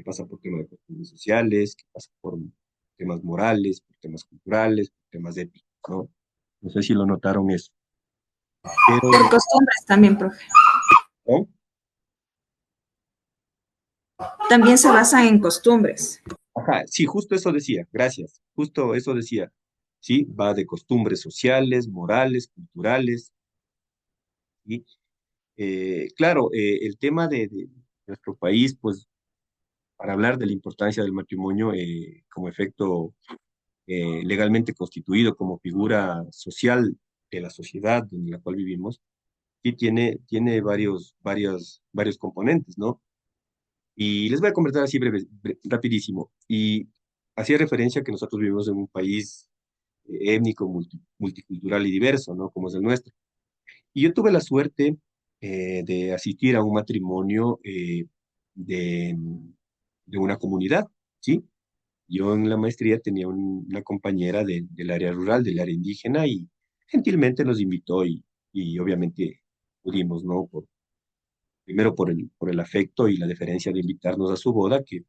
pasa por temas de costumbres sociales, que pasa por temas morales, por temas culturales, por temas éticos, ¿no? No sé si lo notaron eso. Por Pero, costumbres también, profe. ¿no? También se basan en costumbres. Ajá, sí, justo eso decía, gracias, justo eso decía, sí, va de costumbres sociales, morales, culturales, y claro, el tema de nuestro país, pues, para hablar de la importancia del matrimonio como efecto legalmente constituido, como figura social de la sociedad en la cual vivimos, sí tiene varios componentes, ¿no? Y les voy a comentar así rapidísimo. Y hacía referencia a que nosotros vivimos en un país étnico, multicultural y diverso, ¿no? Como es el nuestro. Y yo tuve la suerte de asistir a un matrimonio de, de una comunidad, ¿sí? Yo en la maestría tenía una compañera del área rural, del área indígena, y gentilmente nos invitó y obviamente pudimos, ¿no? Primero por el afecto y la deferencia de invitarnos a su boda, que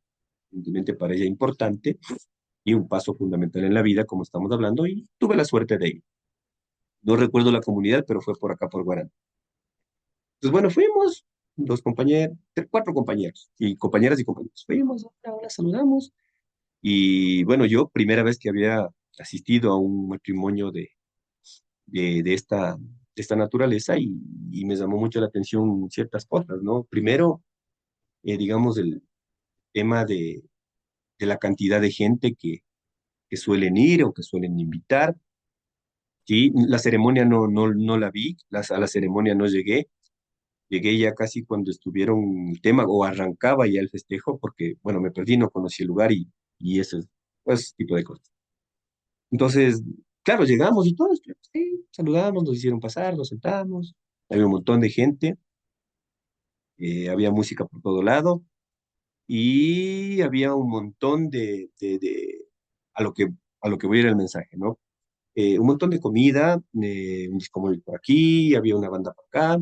evidentemente para ella importante y un paso fundamental en la vida, como estamos hablando, y tuve la suerte de ir. No recuerdo la comunidad, pero fue por acá, por Guarán. Entonces, bueno, fuimos, dos compañeros, cuatro compañeros y compañeras y compañeros. Fuimos, ahora saludamos. Y bueno, yo primera vez que había asistido a un matrimonio de esta naturaleza y me llamó mucho la atención ciertas cosas, ¿no? Primero, digamos, el tema de la cantidad de gente que suelen ir o que suelen invitar. Sí, la ceremonia no la vi, a la ceremonia no llegué. Llegué ya casi cuando estuvieron el tema o arrancaba ya el festejo porque, bueno, me perdí, no conocí el lugar y ese pues, tipo de cosas. Entonces, claro, llegamos y todos, sí, saludamos, nos hicieron pasar, nos sentamos, había un montón de gente, había música por todo lado y había un montón a lo que, a lo que voy a ir el mensaje, ¿no? Un montón de comida, un disco móvil por aquí, había una banda por acá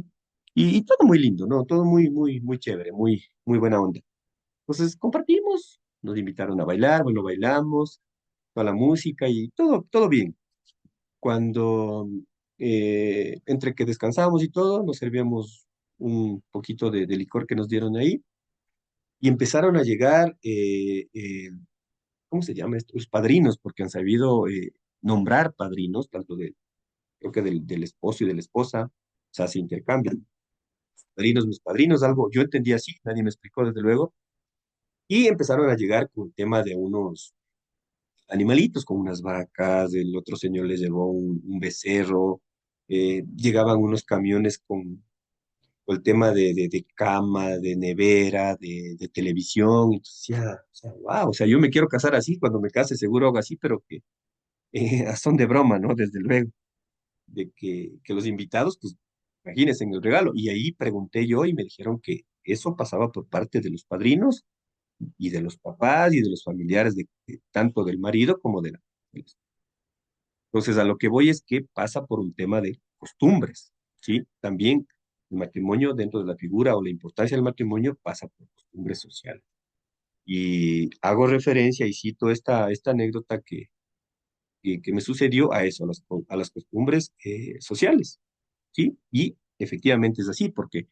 y todo muy lindo, ¿no? Todo muy chévere, muy buena onda. Entonces compartimos, nos invitaron a bailar, bueno, bailamos, toda la música y todo bien. Cuando entre que descansábamos y todo, nos servíamos un poquito de licor que nos dieron ahí y empezaron a llegar, ¿cómo se llama esto? Los padrinos, porque han sabido nombrar padrinos, tanto creo que del esposo y de la esposa, o sea, se intercambian. Padrinos, mis padrinos, algo, yo entendí así, nadie me explicó desde luego, y empezaron a llegar con el tema de unos animalitos, con unas vacas, el otro señor les llevó un becerro, llegaban unos camiones con el tema de cama, de nevera, de televisión, entonces ya, o sea, wow, o sea, yo me quiero casar así, cuando me case seguro hago así, pero que a son de broma, ¿no? Desde luego, de que los invitados, pues, imagínense en el regalo, y ahí pregunté yo y me dijeron que eso pasaba por parte de los padrinos y de los papás y de los familiares tanto del marido como de la. Entonces, a lo que voy es que pasa por un tema de costumbres, ¿sí? También el matrimonio dentro de la figura o la importancia del matrimonio pasa por costumbres sociales. Y hago referencia y cito esta anécdota que me sucedió a eso, a las costumbres sociales, ¿sí? Y efectivamente es así, porque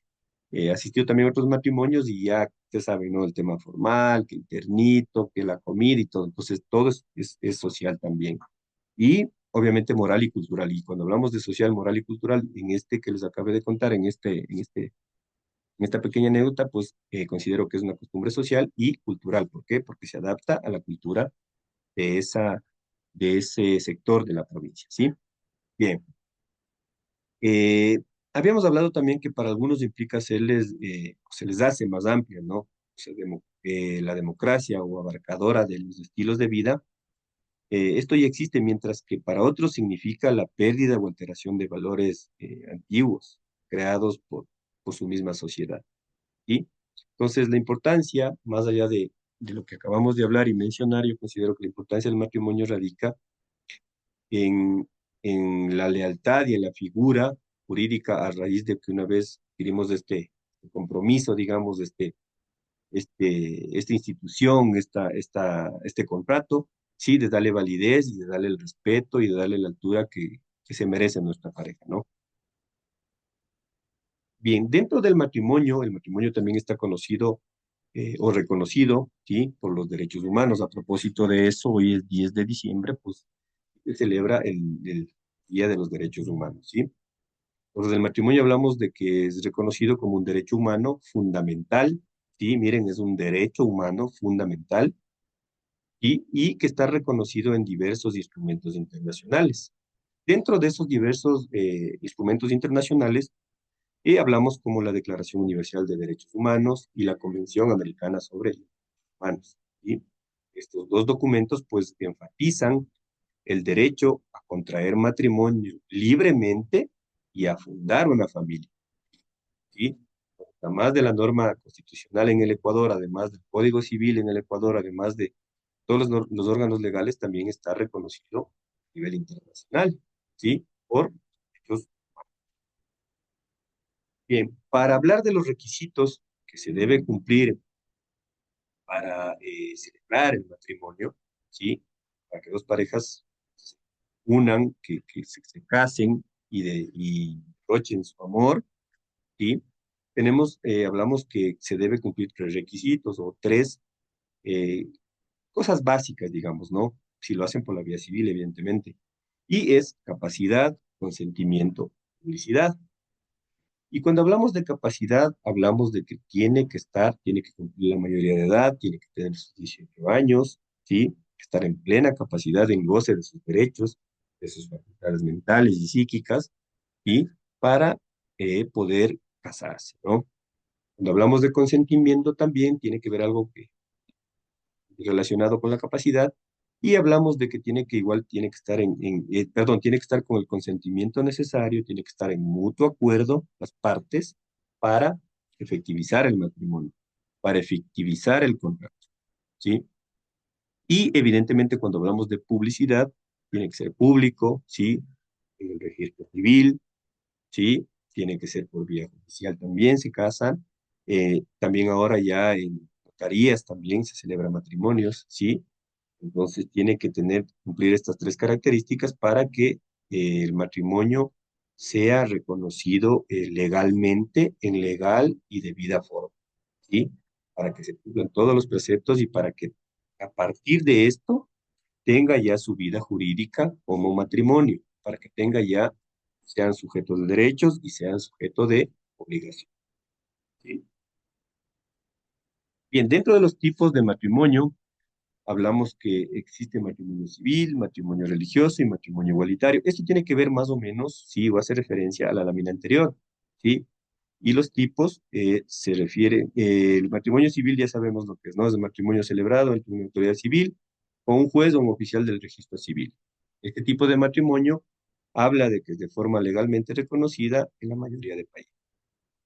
asistió también a otros matrimonios y ya, usted sabe, ¿no? El tema formal, que el ternito, que la comida y todo. Entonces, todo es social también. Y obviamente moral y cultural. Y cuando hablamos de social, moral y cultural, en este que les acabé de contar, en esta pequeña anécdota, pues considero que es una costumbre social y cultural. ¿Por qué? Porque se adapta a la cultura de de ese sector de la provincia, ¿sí? Bien. Eh, Habíamos hablado también que para algunos implica se les hace más amplia, ¿no? O sea, la democracia o abarcadora de los estilos de vida, esto ya existe, mientras que para otros significa la pérdida o alteración de valores antiguos creados por su misma sociedad, ¿sí? Entonces, la importancia, más allá de lo que acabamos de hablar y mencionar, yo considero que la importancia del matrimonio radica en, en la lealtad y en la figura jurídica a raíz de que una vez adquirimos este compromiso, digamos, esta institución, este contrato, sí, de darle validez y de darle el respeto y de darle la altura que se merece nuestra pareja, ¿no? Bien, dentro del matrimonio, el matrimonio también está conocido o reconocido, ¿sí? Por los derechos humanos. A propósito de eso, hoy es 10 de diciembre, pues se celebra el Día de los Derechos Humanos, ¿sí? Entonces, del matrimonio hablamos de que es reconocido como un derecho humano fundamental, ¿sí? Miren, es un derecho humano fundamental y que está reconocido en diversos instrumentos internacionales. Dentro de esos diversos instrumentos internacionales, hablamos como la Declaración Universal de Derechos Humanos y la Convención Americana sobre Derechos Humanos, ¿sí? Estos dos documentos, pues, enfatizan el derecho a contraer matrimonio libremente y a fundar una familia, ¿sí? Además de la norma constitucional en el Ecuador, además del Código Civil en el Ecuador, además de todos los órganos legales, también está reconocido a nivel internacional, ¿sí? Por hechos. Bien, para hablar de los requisitos que se debe cumplir para celebrar el matrimonio, ¿sí? Para que dos parejas se unan, que se casen y rochen su amor, ¿sí? Hablamos que se debe cumplir tres requisitos o tres eh, cosas básicas, digamos, ¿no? Si lo hacen por la vía civil, evidentemente. Y es capacidad, consentimiento, publicidad. Y cuando hablamos de capacidad, hablamos de que tiene que cumplir la mayoría de edad, tiene que tener sus 18 años, ¿sí? Estar en plena capacidad, en goce de sus derechos, de sus facultades mentales y psíquicas, y para poder casarse, ¿no? Cuando hablamos de consentimiento también tiene que ver algo relacionado con la capacidad y hablamos de que tiene que estar tiene que estar con el consentimiento necesario, tiene que estar en mutuo acuerdo las partes para efectivizar el matrimonio, para efectivizar el contrato, ¿sí? Y evidentemente cuando hablamos de publicidad, tiene que ser público, ¿sí? En el registro civil, ¿sí? Tiene que ser por vía judicial también, se casan. También ahora ya en notarías también se celebran matrimonios, ¿sí? Entonces tiene que cumplir estas tres características para que el matrimonio sea reconocido legalmente, en legal y debida forma, ¿sí? Para que se cumplan todos los preceptos y para que a partir de esto tenga ya su vida jurídica como matrimonio, para que sean sujetos de derechos y sean sujetos de obligación, ¿sí? Bien, dentro de los tipos de matrimonio, hablamos que existe matrimonio civil, matrimonio religioso y matrimonio igualitario. Esto tiene que ver más o menos, sí, va a hacer referencia a la lámina anterior, ¿sí? Y los tipos se refieren, el matrimonio civil ya sabemos lo que es, ¿no? Es el matrimonio celebrado entre una autoridad civil o un juez o un oficial del registro civil. Este tipo de matrimonio habla de que es de forma legalmente reconocida en la mayoría de países.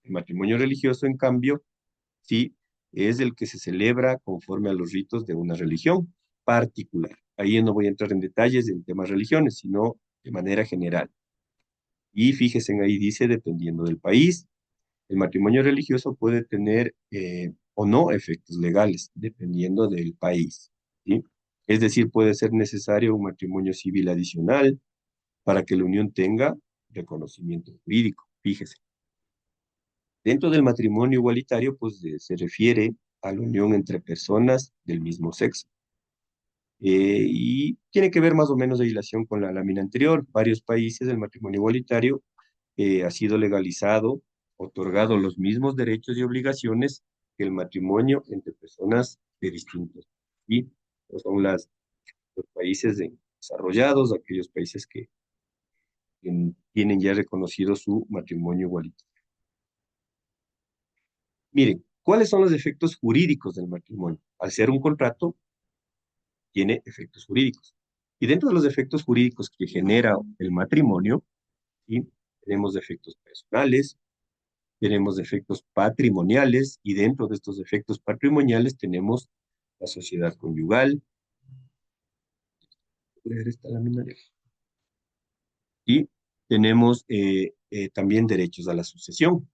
El matrimonio religioso, en cambio, sí, es el que se celebra conforme a los ritos de una religión particular. Ahí no voy a entrar en detalles en temas religiones, sino de manera general. Y fíjense, ahí dice, dependiendo del país, el matrimonio religioso puede tener o no efectos legales, dependiendo del país, ¿sí? Es decir, puede ser necesario un matrimonio civil adicional para que la unión tenga reconocimiento jurídico. Fíjese, dentro del matrimonio igualitario, pues se refiere a la unión entre personas del mismo sexo. Y tiene que ver más o menos de hilación con la lámina anterior. Varios países del matrimonio igualitario ha sido legalizado, otorgado los mismos derechos y obligaciones que el matrimonio entre personas de distintos. Y son los países desarrollados, aquellos países que tienen ya reconocido su matrimonio igualitario. Miren, ¿cuáles son los efectos jurídicos del matrimonio? Al ser un contrato, tiene efectos jurídicos. Y dentro de los efectos jurídicos que genera el matrimonio, ¿sí? Tenemos efectos personales, tenemos efectos patrimoniales, y dentro de estos efectos patrimoniales tenemos la sociedad conyugal, y tenemos también derechos a la sucesión.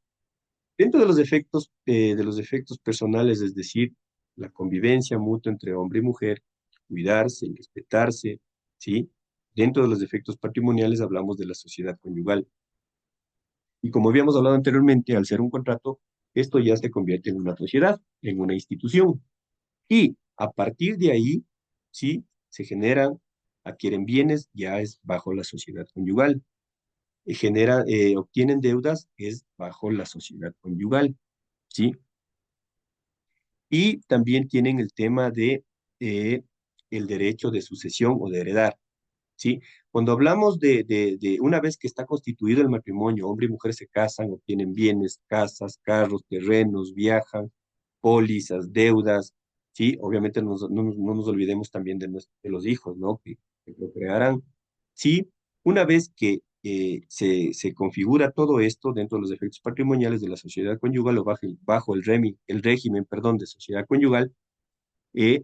Dentro de los efectos personales, es decir, la convivencia mutua entre hombre y mujer, cuidarse y respetarse, ¿sí? Dentro de los efectos patrimoniales hablamos de la sociedad conyugal. Y como habíamos hablado anteriormente, al ser un contrato, esto ya se convierte en una sociedad, en una institución. Y a partir de ahí, ¿sí? Se generan, adquieren bienes, ya es bajo la sociedad conyugal. Obtienen deudas, es bajo la sociedad conyugal, ¿sí? Y también tienen el tema de el derecho de sucesión o de heredar, ¿sí? Cuando hablamos de una vez que está constituido el matrimonio, hombre y mujer se casan, obtienen bienes, casas, carros, terrenos, viajan, pólizas, deudas, ¿sí? Obviamente no nos olvidemos también de los hijos, ¿no? Que procrearán. Sí, una vez que se configura todo esto dentro de los efectos patrimoniales de la sociedad conyugal o bajo el régimen, perdón, de sociedad conyugal, eh,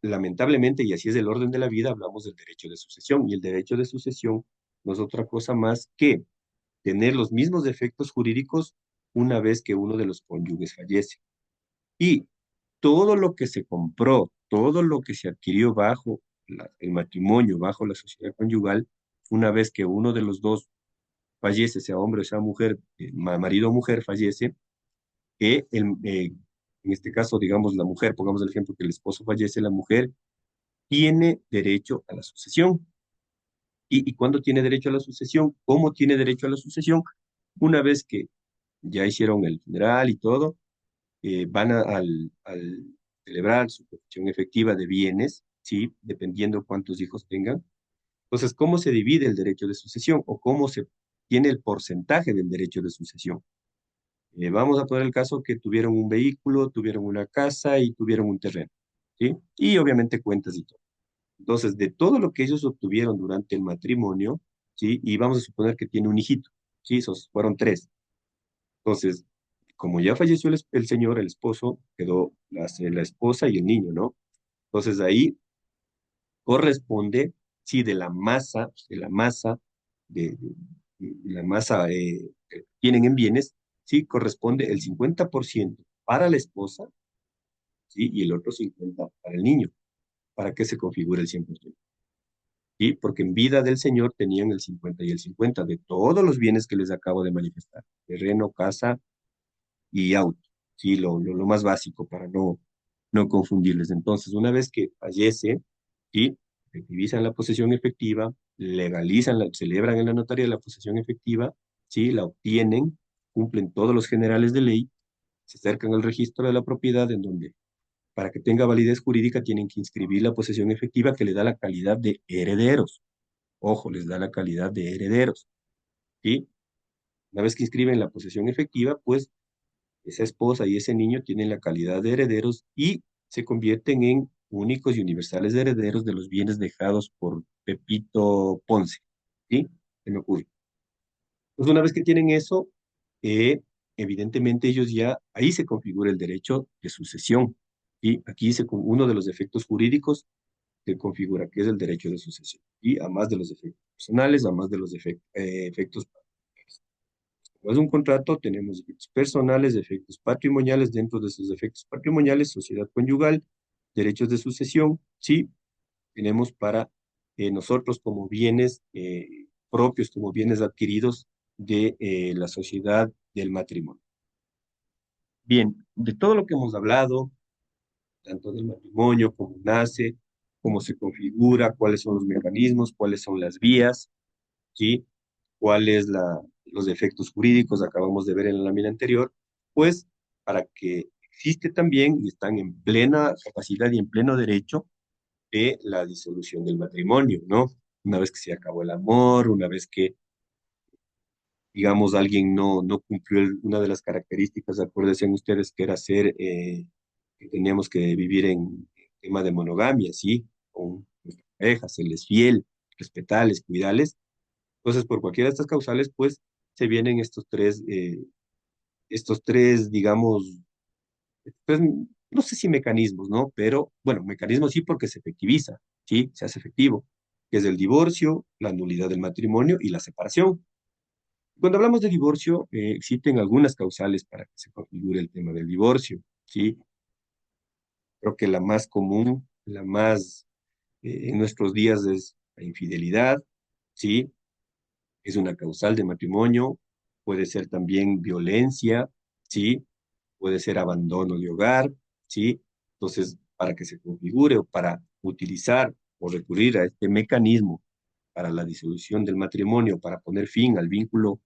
lamentablemente, y así es el orden de la vida, hablamos del derecho de sucesión. Y el derecho de sucesión no es otra cosa más que tener los mismos efectos jurídicos una vez que uno de los cónyuges fallece. Y todo lo que se compró, todo lo que se adquirió bajo el matrimonio, bajo la sociedad conyugal, una vez que uno de los dos fallece, sea hombre o sea mujer, marido o mujer fallece, en este caso, digamos, la mujer, pongamos el ejemplo que el esposo fallece, la mujer tiene derecho a la sucesión. ¿Y cuándo tiene derecho a la sucesión? ¿Cómo tiene derecho a la sucesión? Una vez que ya hicieron el funeral y todo, van al celebrar su posesión efectiva de bienes, ¿sí? Dependiendo cuántos hijos tengan. Entonces, ¿cómo se divide el derecho de sucesión o cómo se tiene el porcentaje del derecho de sucesión? Vamos a poner el caso que tuvieron un vehículo, tuvieron una casa y tuvieron un terreno, ¿sí? Y obviamente cuentas y todo. Entonces, de todo lo que ellos obtuvieron durante el matrimonio, ¿sí? Y vamos a suponer que tiene un hijito, ¿sí? Esos fueron tres. Entonces, como ya falleció el señor, el esposo, quedó la esposa y el niño, ¿no? Entonces, ahí corresponde, sí, de la masa que tienen en bienes, sí, corresponde el 50% para la esposa, sí, y el otro 50% para el niño, para que se configure el 100%. ¿Sí? Porque en vida del Señor tenían el 50 y el 50 de todos los bienes que les acabo de manifestar, terreno, casa y auto, ¿sí? Lo más básico para no confundirles. Entonces, una vez que fallece, ¿sí? Efectivizan la posesión efectiva, celebran en la notaría la posesión efectiva, ¿sí? La obtienen, cumplen todos los generales de ley, se acercan al registro de la propiedad en donde para que tenga validez jurídica tienen que inscribir la posesión efectiva que le da la calidad de herederos. Ojo, les da la calidad de herederos, ¿sí? Una vez que inscriben la posesión efectiva, pues esa esposa y ese niño tienen la calidad de herederos y se convierten en únicos y universales herederos de los bienes dejados por Pepito Ponce, ¿sí? Se me ocurre. Pues una vez que tienen eso, evidentemente ellos ya, ahí se configura el derecho de sucesión, ¿sí? Aquí uno de los efectos jurídicos que configura que es el derecho de sucesión, y a más de los efectos personales, a más de los efectos Como es un contrato, tenemos efectos personales, efectos patrimoniales, dentro de esos efectos patrimoniales, sociedad conyugal, derechos de sucesión, sí, tenemos para nosotros como bienes propios, como bienes adquiridos de la sociedad del matrimonio. Bien, de todo lo que hemos hablado, tanto del matrimonio, cómo nace, cómo se configura, cuáles son los mecanismos, cuáles son las vías, ¿sí? Cuáles los efectos jurídicos, acabamos de ver en la lámina anterior, pues para que existe también y están en plena capacidad y en pleno derecho de la disolución del matrimonio, ¿no? Una vez que se acabó el amor, una vez que, digamos, alguien no cumplió una de las características, acuérdense ustedes que era ser, que teníamos que vivir en tema de monogamia, ¿sí? Con nuestra pareja, serles fiel, respetarles, cuidarles. Entonces, por cualquiera de estas causales, pues, se vienen estos tres, digamos, pues, no sé si mecanismos, ¿no? Pero, bueno, mecanismos sí porque se efectiviza, ¿sí? Se hace efectivo, que es el divorcio, la nulidad del matrimonio y la separación. Cuando hablamos de divorcio, existen algunas causales para que se configure el tema del divorcio, ¿sí? Creo que la más común, la más en nuestros días es la infidelidad, ¿sí? Es una causal de matrimonio, puede ser también violencia, ¿sí? Puede ser abandono de hogar, ¿sí? Entonces, para que se configure o para utilizar o recurrir a este mecanismo para la disolución del matrimonio, para poner fin al vínculo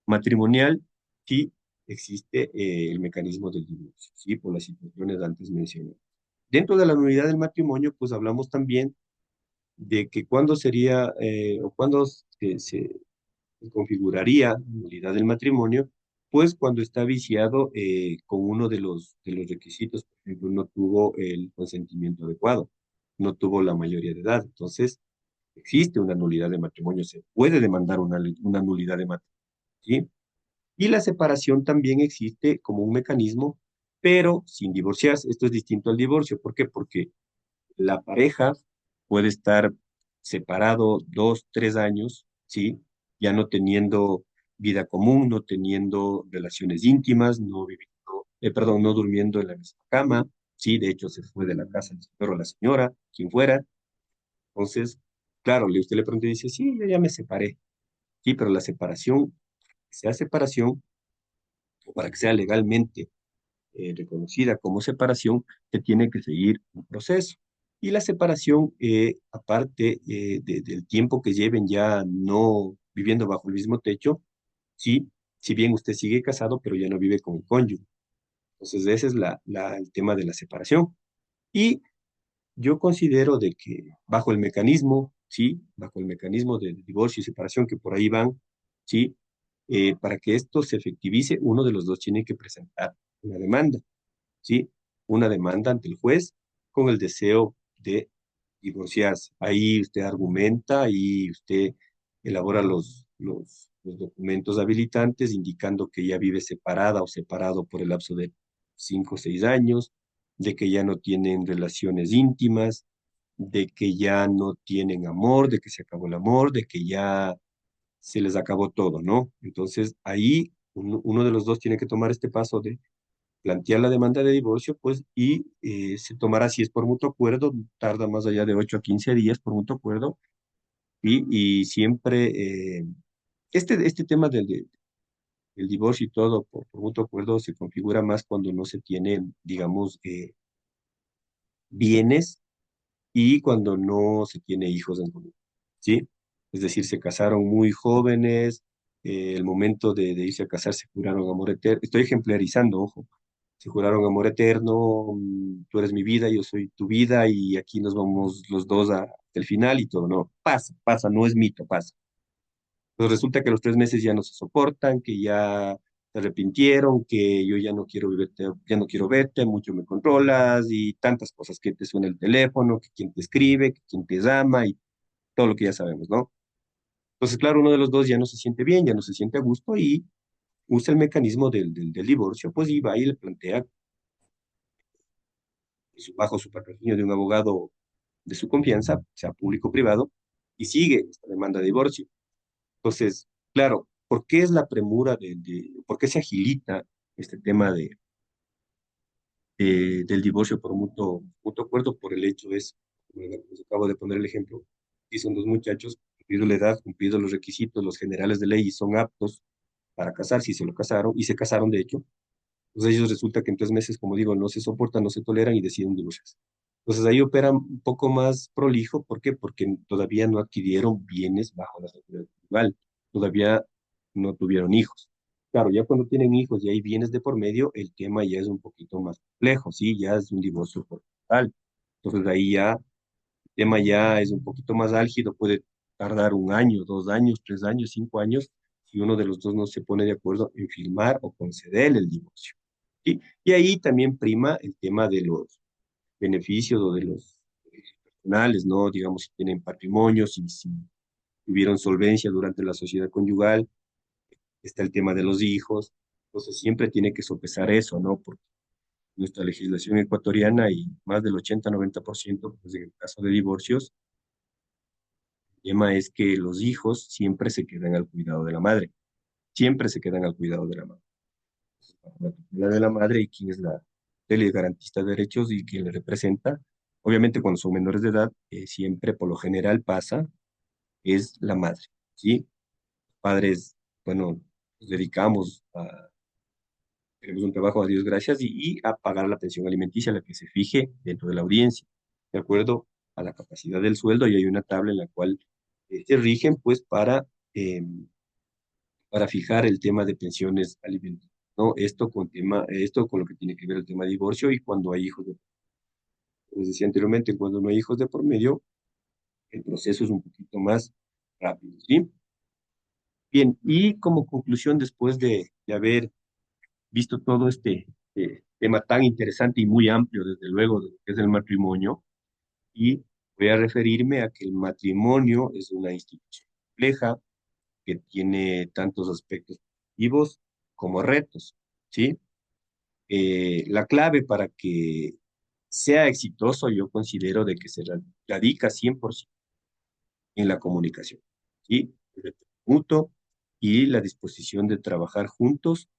matrimonial, sí existe el mecanismo del divorcio, ¿sí? Por las situaciones antes mencionadas. Dentro de la nulidad del matrimonio, pues hablamos también de que cuándo sería o cuándo configuraría nulidad del matrimonio, pues cuando está viciado con uno de los requisitos, por ejemplo, no tuvo el consentimiento adecuado, no tuvo la mayoría de edad. Entonces, existe una nulidad de matrimonio, se puede demandar una nulidad de matrimonio, ¿sí? Y la separación también existe como un mecanismo, pero sin divorciarse. Esto es distinto al divorcio. ¿Por qué? Porque la pareja puede estar separado 2, 3 años, ¿sí? Ya no teniendo vida común, no teniendo relaciones íntimas, no viviendo, perdón, no durmiendo en la misma cama, ¿sí? De hecho, se fue de la casa el señor o la señora, quien fuera. Entonces, claro, usted le pregunta y dice, sí, yo ya me separé, sí, pero la separación, sea separación, o para que sea legalmente reconocida como separación, se tiene que seguir un proceso. Y la separación, aparte del tiempo que lleven ya no viviendo bajo el mismo techo, sí, si bien usted sigue casado, pero ya no vive con el cónyuge. Entonces, ese es el tema de la separación. Y yo considero de que bajo el mecanismo, sí, bajo el mecanismo de divorcio y separación que por ahí van, sí, para que esto se efectivice, uno de los dos tiene que presentar una demanda. ¿Sí? Una demanda ante el juez con el deseo de divorciarse. Ahí usted argumenta y usted elabora los documentos habilitantes indicando que ya vive separada o separado por el lapso de 5 o 6 años, de que ya no tienen relaciones íntimas, de que ya no tienen amor, de que se acabó el amor, de que ya se les acabó todo, ¿no? Entonces ahí uno de los dos tiene que tomar este paso de plantear la demanda de divorcio, pues, y se tomará, si es por mutuo acuerdo, tarda más allá de 8 a 15 días por mutuo acuerdo, y siempre este tema del divorcio y todo por mutuo acuerdo se configura más cuando no se tiene, digamos, bienes y cuando no se tiene hijos en común, ¿sí? Es decir, se casaron muy jóvenes, el momento de irse a casar se juraron amor eterno. Estoy ejemplarizando, ojo. Se juraron amor eterno, tú eres mi vida, yo soy tu vida y aquí nos vamos los dos hasta el final y todo. No, pasa, no es mito, pasa. Pues resulta que a los 3 meses ya no se soportan, que ya se arrepintieron, que yo ya no quiero verte, ya no quiero verte, mucho me controlas y tantas cosas, que te suena el teléfono, que quien te escribe, que quien te llama y todo lo que ya sabemos, ¿no? Entonces, claro, uno de los dos ya no se siente bien, ya no se siente a gusto y usa el mecanismo del divorcio, pues y va y le plantea bajo su patrocinio de un abogado de su confianza, sea público o privado, y sigue esta demanda de divorcio. Entonces, claro, ¿por qué es la premura por qué se agilita este tema del divorcio por mutuo acuerdo? Por el hecho es, como les acabo de poner el ejemplo, y son dos muchachos, cumplido la edad, cumplido los requisitos, los generales de ley, y son aptos para casarse, y se lo casaron, y se casaron de hecho. Entonces ellos resulta que en 3 meses, como digo, no se soportan, no se toleran y deciden divorciarse. Entonces ahí operan un poco más prolijo. ¿Por qué? Porque todavía no adquirieron bienes bajo la sociedad conyugal, todavía no tuvieron hijos. Claro, ya cuando tienen hijos y hay bienes de por medio, el tema ya es un poquito más complejo, ¿sí? Ya es un divorcio por total. Entonces ahí ya, el tema ya es un poquito más álgido, puede tardar 1 año, 2 años, 3 años, 5 años, si uno de los dos no se pone de acuerdo en firmar o conceder el divorcio. ¿Sí? Y ahí también prima el tema de los beneficios o de los personales, ¿no? Digamos, si tienen patrimonio, si tuvieron solvencia durante la sociedad conyugal, está el tema de los hijos. Entonces siempre tiene que sopesar eso, ¿no? Porque nuestra legislación ecuatoriana y más del 80-90%, pues en el caso de divorcios, el tema es que los hijos siempre se quedan al cuidado de la madre, siempre se quedan al cuidado de la madre. La tutela de la madre y quien es la tele garantista de derechos y quien le representa. Obviamente cuando son menores de edad, siempre por lo general pasa, es la madre, ¿sí? Padres, bueno, nos dedicamos a, tenemos un trabajo a Dios gracias y a pagar la pensión alimenticia, la que se fije dentro de la audiencia, de acuerdo a la capacidad del sueldo, y hay una tabla en la cual se rigen pues para fijar el tema de pensiones alimenticias, ¿no? Esto con lo que tiene que ver el tema de divorcio y cuando hay hijos les decía anteriormente, cuando no hay hijos de por medio, el proceso es un poquito más rápido, ¿sí? Bien, y como conclusión, después de haber visto todo este tema tan interesante y muy amplio, desde luego, de lo que es el matrimonio, y voy a referirme a que el matrimonio es una institución compleja que tiene tantos aspectos positivos como retos, ¿sí? La clave para que sea exitoso, yo considero de que se radica 100% en la comunicación, ¿sí? El respeto mutuo y la disposición de trabajar juntos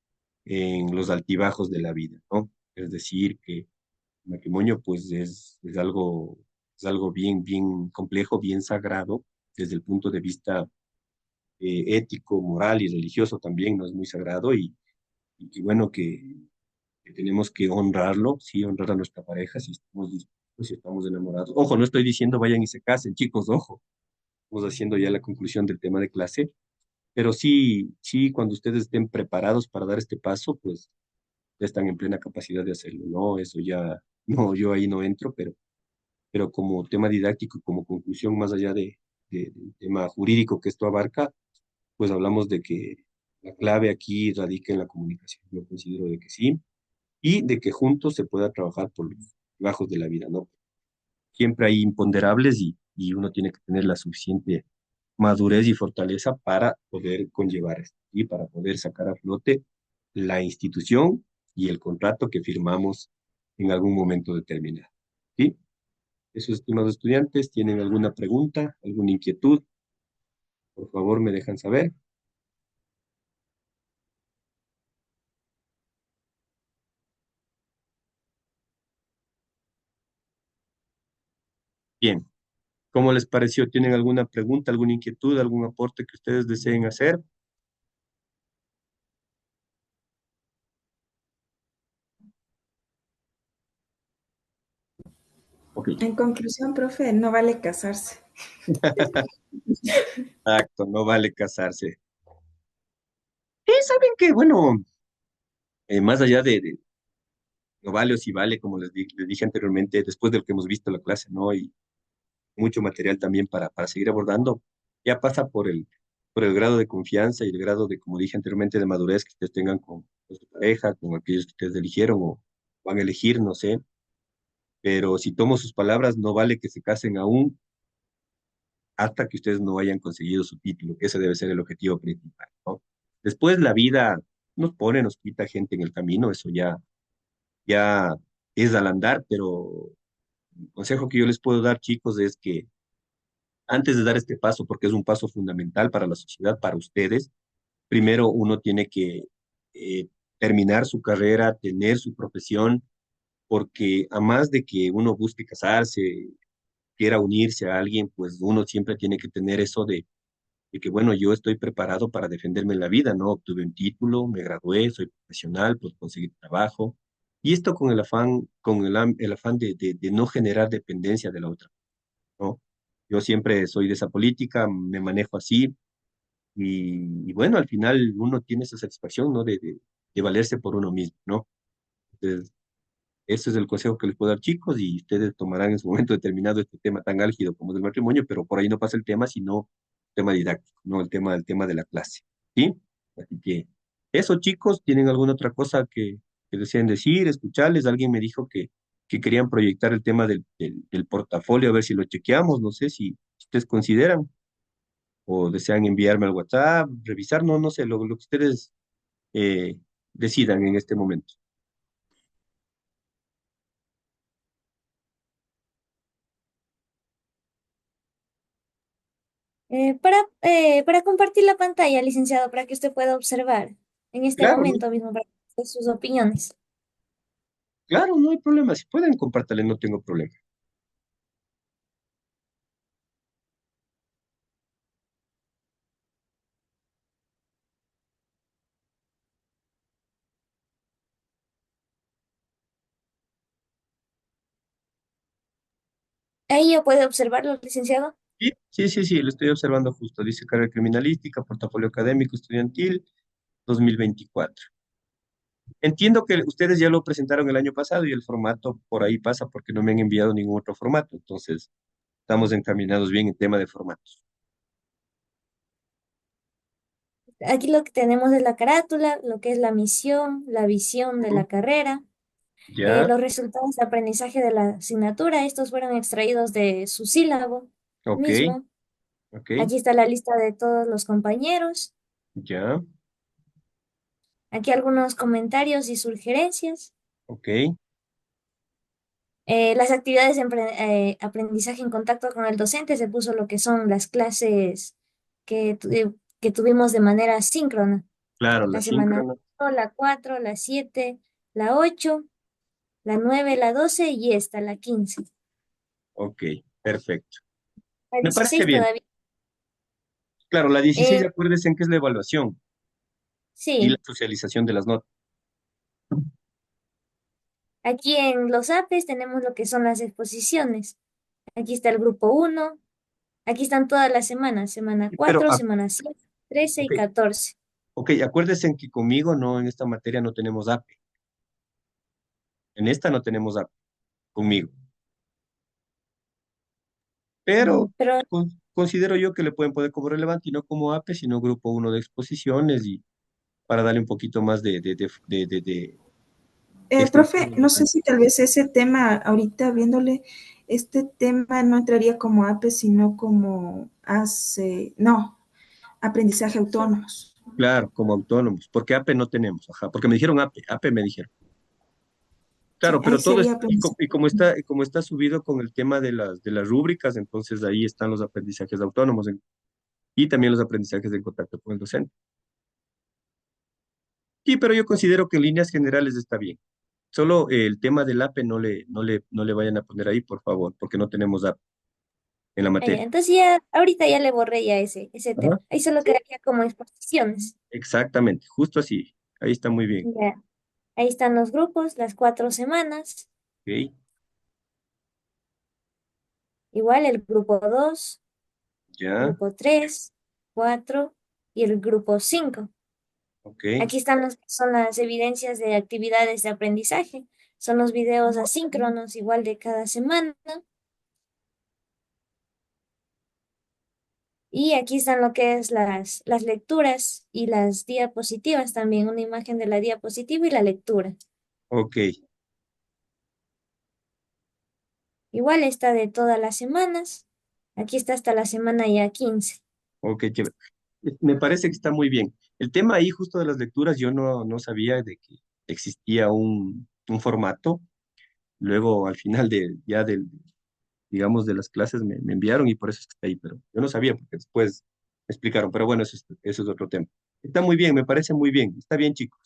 en los altibajos de la vida, ¿no? Es decir, que el matrimonio pues es algo bien, bien complejo, bien sagrado desde el punto de vista ético, moral y religioso también, ¿no? Es muy sagrado y bueno que tenemos que honrarlo, sí, honrar a nuestra pareja si estamos dispuestos, si estamos enamorados. Ojo, no estoy diciendo vayan y se casen, chicos, ojo. Estamos haciendo ya la conclusión del tema de clase, pero sí, sí, cuando ustedes estén preparados para dar este paso, pues ya están en plena capacidad de hacerlo, ¿no? Eso ya, no, yo ahí no entro, pero como tema didáctico y como conclusión más allá del tema jurídico que esto abarca, pues hablamos de que la clave aquí radica en la comunicación. Yo considero de que sí, y de que juntos se pueda trabajar por los bajos de la vida, ¿no? Siempre hay imponderables y uno tiene que tener la suficiente madurez y fortaleza para poder conllevar esto y para poder sacar a flote la institución y el contrato que firmamos en algún momento determinado. ¿Sí? Esos estimados estudiantes, ¿tienen alguna pregunta, alguna inquietud? Por favor, me dejan saber. Bien, ¿cómo les pareció? ¿Tienen alguna pregunta, alguna inquietud, algún aporte que ustedes deseen hacer? Ok. En conclusión, profe, no vale casarse. Exacto, no vale casarse. ¿Saben qué? Bueno, más allá de no vale o si vale, como les dije anteriormente, después de lo que hemos visto en la clase, ¿no? Y mucho material también para seguir abordando, ya pasa por el grado de confianza y el grado de, como dije anteriormente, de madurez que ustedes tengan con su pareja, con aquellos que ustedes eligieron o van a elegir, no sé. Pero si tomo sus palabras, no vale que se casen aún hasta que ustedes no hayan conseguido su título, que ese debe ser el objetivo principal, ¿no? Después la vida nos pone, nos quita gente en el camino, eso ya es al andar, pero el consejo que yo les puedo dar, chicos, es que antes de dar este paso, porque es un paso fundamental para la sociedad, para ustedes, primero uno tiene que eh, terminar su carrera, tener su profesión, porque a más de que uno busque casarse, quiera unirse a alguien, pues uno siempre tiene que tener eso de que, bueno, yo estoy preparado para defenderme en la vida, ¿no? Obtuve un título, me gradué, soy profesional, pues conseguir trabajo. Y esto con el afán, el afán de no generar dependencia de la otra, ¿no? Yo siempre soy de esa política, me manejo así, y bueno, al final uno tiene esa satisfacción, ¿no? De valerse por uno mismo, ¿no? Entonces, ese es el consejo que les puedo dar, chicos, y ustedes tomarán en su momento determinado este tema tan álgido como es el matrimonio, pero por ahí no pasa el tema, sino el tema didáctico, no el tema de la clase, ¿sí? Así que eso, chicos, ¿tienen alguna otra cosa que deseen decir, escucharles? Alguien me dijo que querían proyectar el tema del portafolio, a ver si lo chequeamos, no sé si ustedes consideran o desean enviarme al WhatsApp, revisar, no, no sé, lo que ustedes eh, decidan en este momento. Para compartir la pantalla, licenciado, para que usted pueda observar en este Claro, ¿no? momento mismo para que dé sus opiniones. Claro, no hay problema. Si pueden, compártale, no tengo problema. Ahí ya puede observarlo, licenciado. Sí, sí, sí, sí, lo estoy observando justo. Dice carrera criminalística, portafolio académico estudiantil 2024. Entiendo que ustedes ya lo presentaron el año pasado y el formato por ahí pasa porque no me han enviado ningún otro formato. Entonces, estamos encaminados bien en tema de formatos. Aquí lo que tenemos es la carátula, lo que es la misión, la visión de la carrera, Ya, los resultados de aprendizaje de la asignatura. Estos fueron extraídos de su sílabo ok, mismo. ok, Aquí está la lista de todos los compañeros. ya, Aquí algunos comentarios y sugerencias. ok, Las actividades de aprendizaje en contacto con el docente se puso lo que son las clases que tuvimos de manera síncrona. claro, la La semana síncrona. 1, la 4, la 7, la 8, la 9, la 12 y esta, la 15. Ok, perfecto. La Me parece 16 bien. todavía. Claro, la 16, Eh, acuérdense en que es la evaluación y la sí, socialización de las notas. aquí en los APES tenemos lo que son las exposiciones. Aquí está el grupo 1. Aquí están todas las semanas, semana Pero, 4, semana 7, 13 y ok, 14. ok, acuérdense en que conmigo no, en esta materia no tenemos APE. En esta no tenemos APE conmigo. Pero Pero considero yo que le pueden poner como relevante y no como APE, sino grupo uno de exposiciones y para darle un poquito más de extensión Profe, en no los sé años. si tal vez ese tema, ahorita viéndole, este tema no entraría como APE, sino como no, aprendizaje autónomos. Claro, como autónomos, porque APE no tenemos, ajá, porque me dijeron APE, APE me dijeron. Sí, Claro, ahí pero todo es, sería aprendizaje. y como está subido con el tema de las rúbricas, entonces ahí están los aprendizajes autónomos y también los aprendizajes en contacto con el docente. Sí, pero yo considero que en líneas generales está bien. Solo el tema del APE no le vayan a poner ahí, por favor, porque no tenemos APE en la materia. entonces ya, ahorita ya le borré ya ese tema. Ajá. Ahí solo Sí. quedaría como exposiciones. Exactamente, justo así. Ahí está muy bien. Ya. Ahí están los grupos, las 4 semanas. Ok, Igual el grupo 2, ya, grupo 3, 4 y el grupo 5. ok, Aquí están son las evidencias de actividades de aprendizaje. Son los videos asíncronos, igual de cada semana. Y aquí están lo que es las lecturas y las diapositivas también, una imagen de la diapositiva y la lectura. ok, Igual está de todas las semanas. Aquí está hasta la semana ya 15. ok, chévere. Me parece que está muy bien. El tema ahí justo de las lecturas, yo no sabía de que existía un formato. Luego, al final digamos, de las clases me enviaron y por eso es que está ahí, pero yo no sabía porque después me explicaron, pero bueno, eso es otro tema. Está muy bien, me parece muy bien. Está bien, chicos.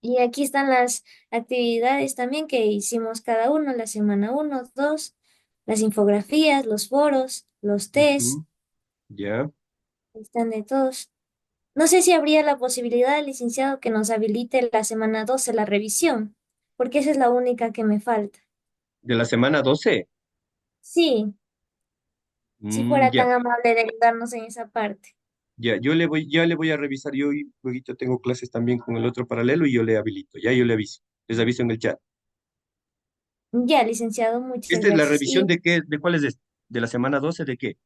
Y aquí están las actividades también que hicimos cada uno, la semana uno, dos, las infografías, los foros, los test, Ujú. Ya. están de todos. No sé si habría la posibilidad, licenciado, que nos habilite la semana 12 la revisión, porque esa es la única que me falta. De la semana 12. Sí, si Mm, fuera ya, tan amable de ayudarnos en esa parte. ya. Ya le voy a revisar. Yo y luego tengo clases también con el otro paralelo y yo le habilito. Ya yo le aviso. Les aviso en el chat. Ya, licenciado, muchas ¿Esta es la gracias. revisión de qué? ¿De cuál es este? ¿De la semana 12? ¿De qué?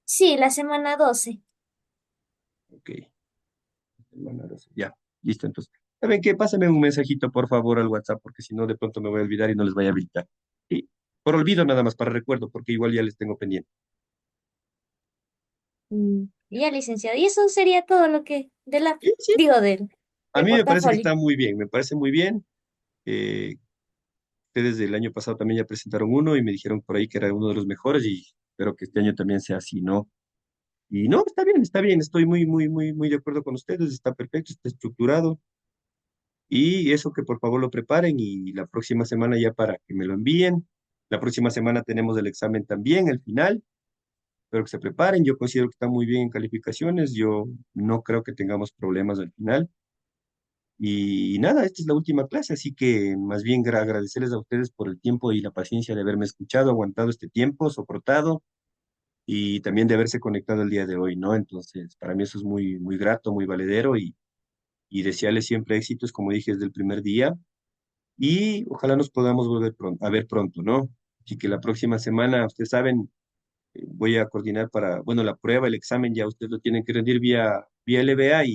Sí, la semana 12. Ok. Semana 12. Ya. Listo, entonces. ¿Saben qué? Pásame un mensajito, por favor, al WhatsApp, porque si no, de pronto me voy a olvidar y no les voy a habilitar. Sí. Por olvido nada más, para recuerdo, porque igual ya les tengo pendiente. Ya, licenciado. Y eso sería todo lo que, Sí, sí. digo, A del mí me parece que portafolio. está muy bien, me parece muy bien. Eh, Ustedes del año pasado también ya presentaron uno y me dijeron por ahí que era uno de los mejores y espero que este año también sea así, ¿no? Y no, está bien, estoy muy de acuerdo con ustedes, está perfecto, está estructurado y eso que por favor lo preparen y la próxima semana ya para que me lo envíen. La próxima semana tenemos el examen también, el final, espero que se preparen, yo considero que está muy bien en calificaciones, yo no creo que tengamos problemas al final. Y nada, esta es la última clase, así que más bien agradecerles a ustedes por el tiempo y la paciencia de haberme escuchado, aguantado este tiempo, soportado y también de haberse conectado el día de hoy, ¿no? Entonces, para mí eso es muy grato, muy valedero y desearles siempre éxitos, como dije desde el primer día, y ojalá nos podamos volver a ver pronto, ¿no? Así que la próxima semana, ustedes saben, voy a coordinar para, bueno, la prueba, el examen, ya ustedes lo tienen que rendir vía LBA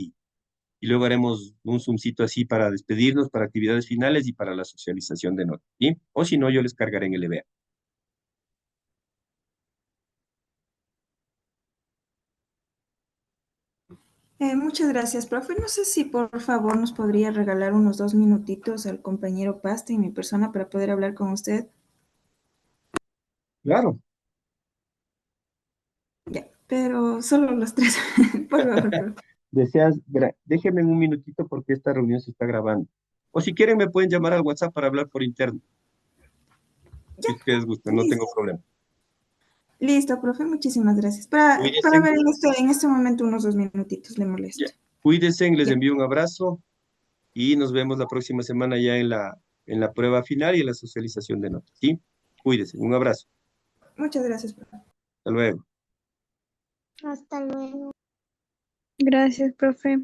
y luego haremos un Zoomcito así para despedirnos, para actividades finales y para la socialización de notas, ¿sí? O si no, yo les cargaré en el EBA. Muchas gracias, profe. No sé si por favor nos podría regalar unos 2 minutitos al compañero Pasta y mi persona para poder hablar con usted. Claro. Ya, pero solo los tres, por favor, profe. Déjenme un minutito porque esta reunión se está grabando. O si quieren, me pueden llamar al WhatsApp para hablar por interno, Ya, si ustedes gustan, no tengo listo. problema. Listo, profe, muchísimas gracias. Cuídense, Para ver en este momento unos 2 minutitos, le ya. molesto. Cuídense, les Ya, envío un abrazo y nos vemos la próxima semana ya en la prueba final y en la socialización de notas, ¿sí? Cuídense, un abrazo. muchas gracias, profe. Hasta luego. Hasta luego. Gracias, profe.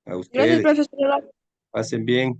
A Gracias, ustedes. profesor. Pasen bien.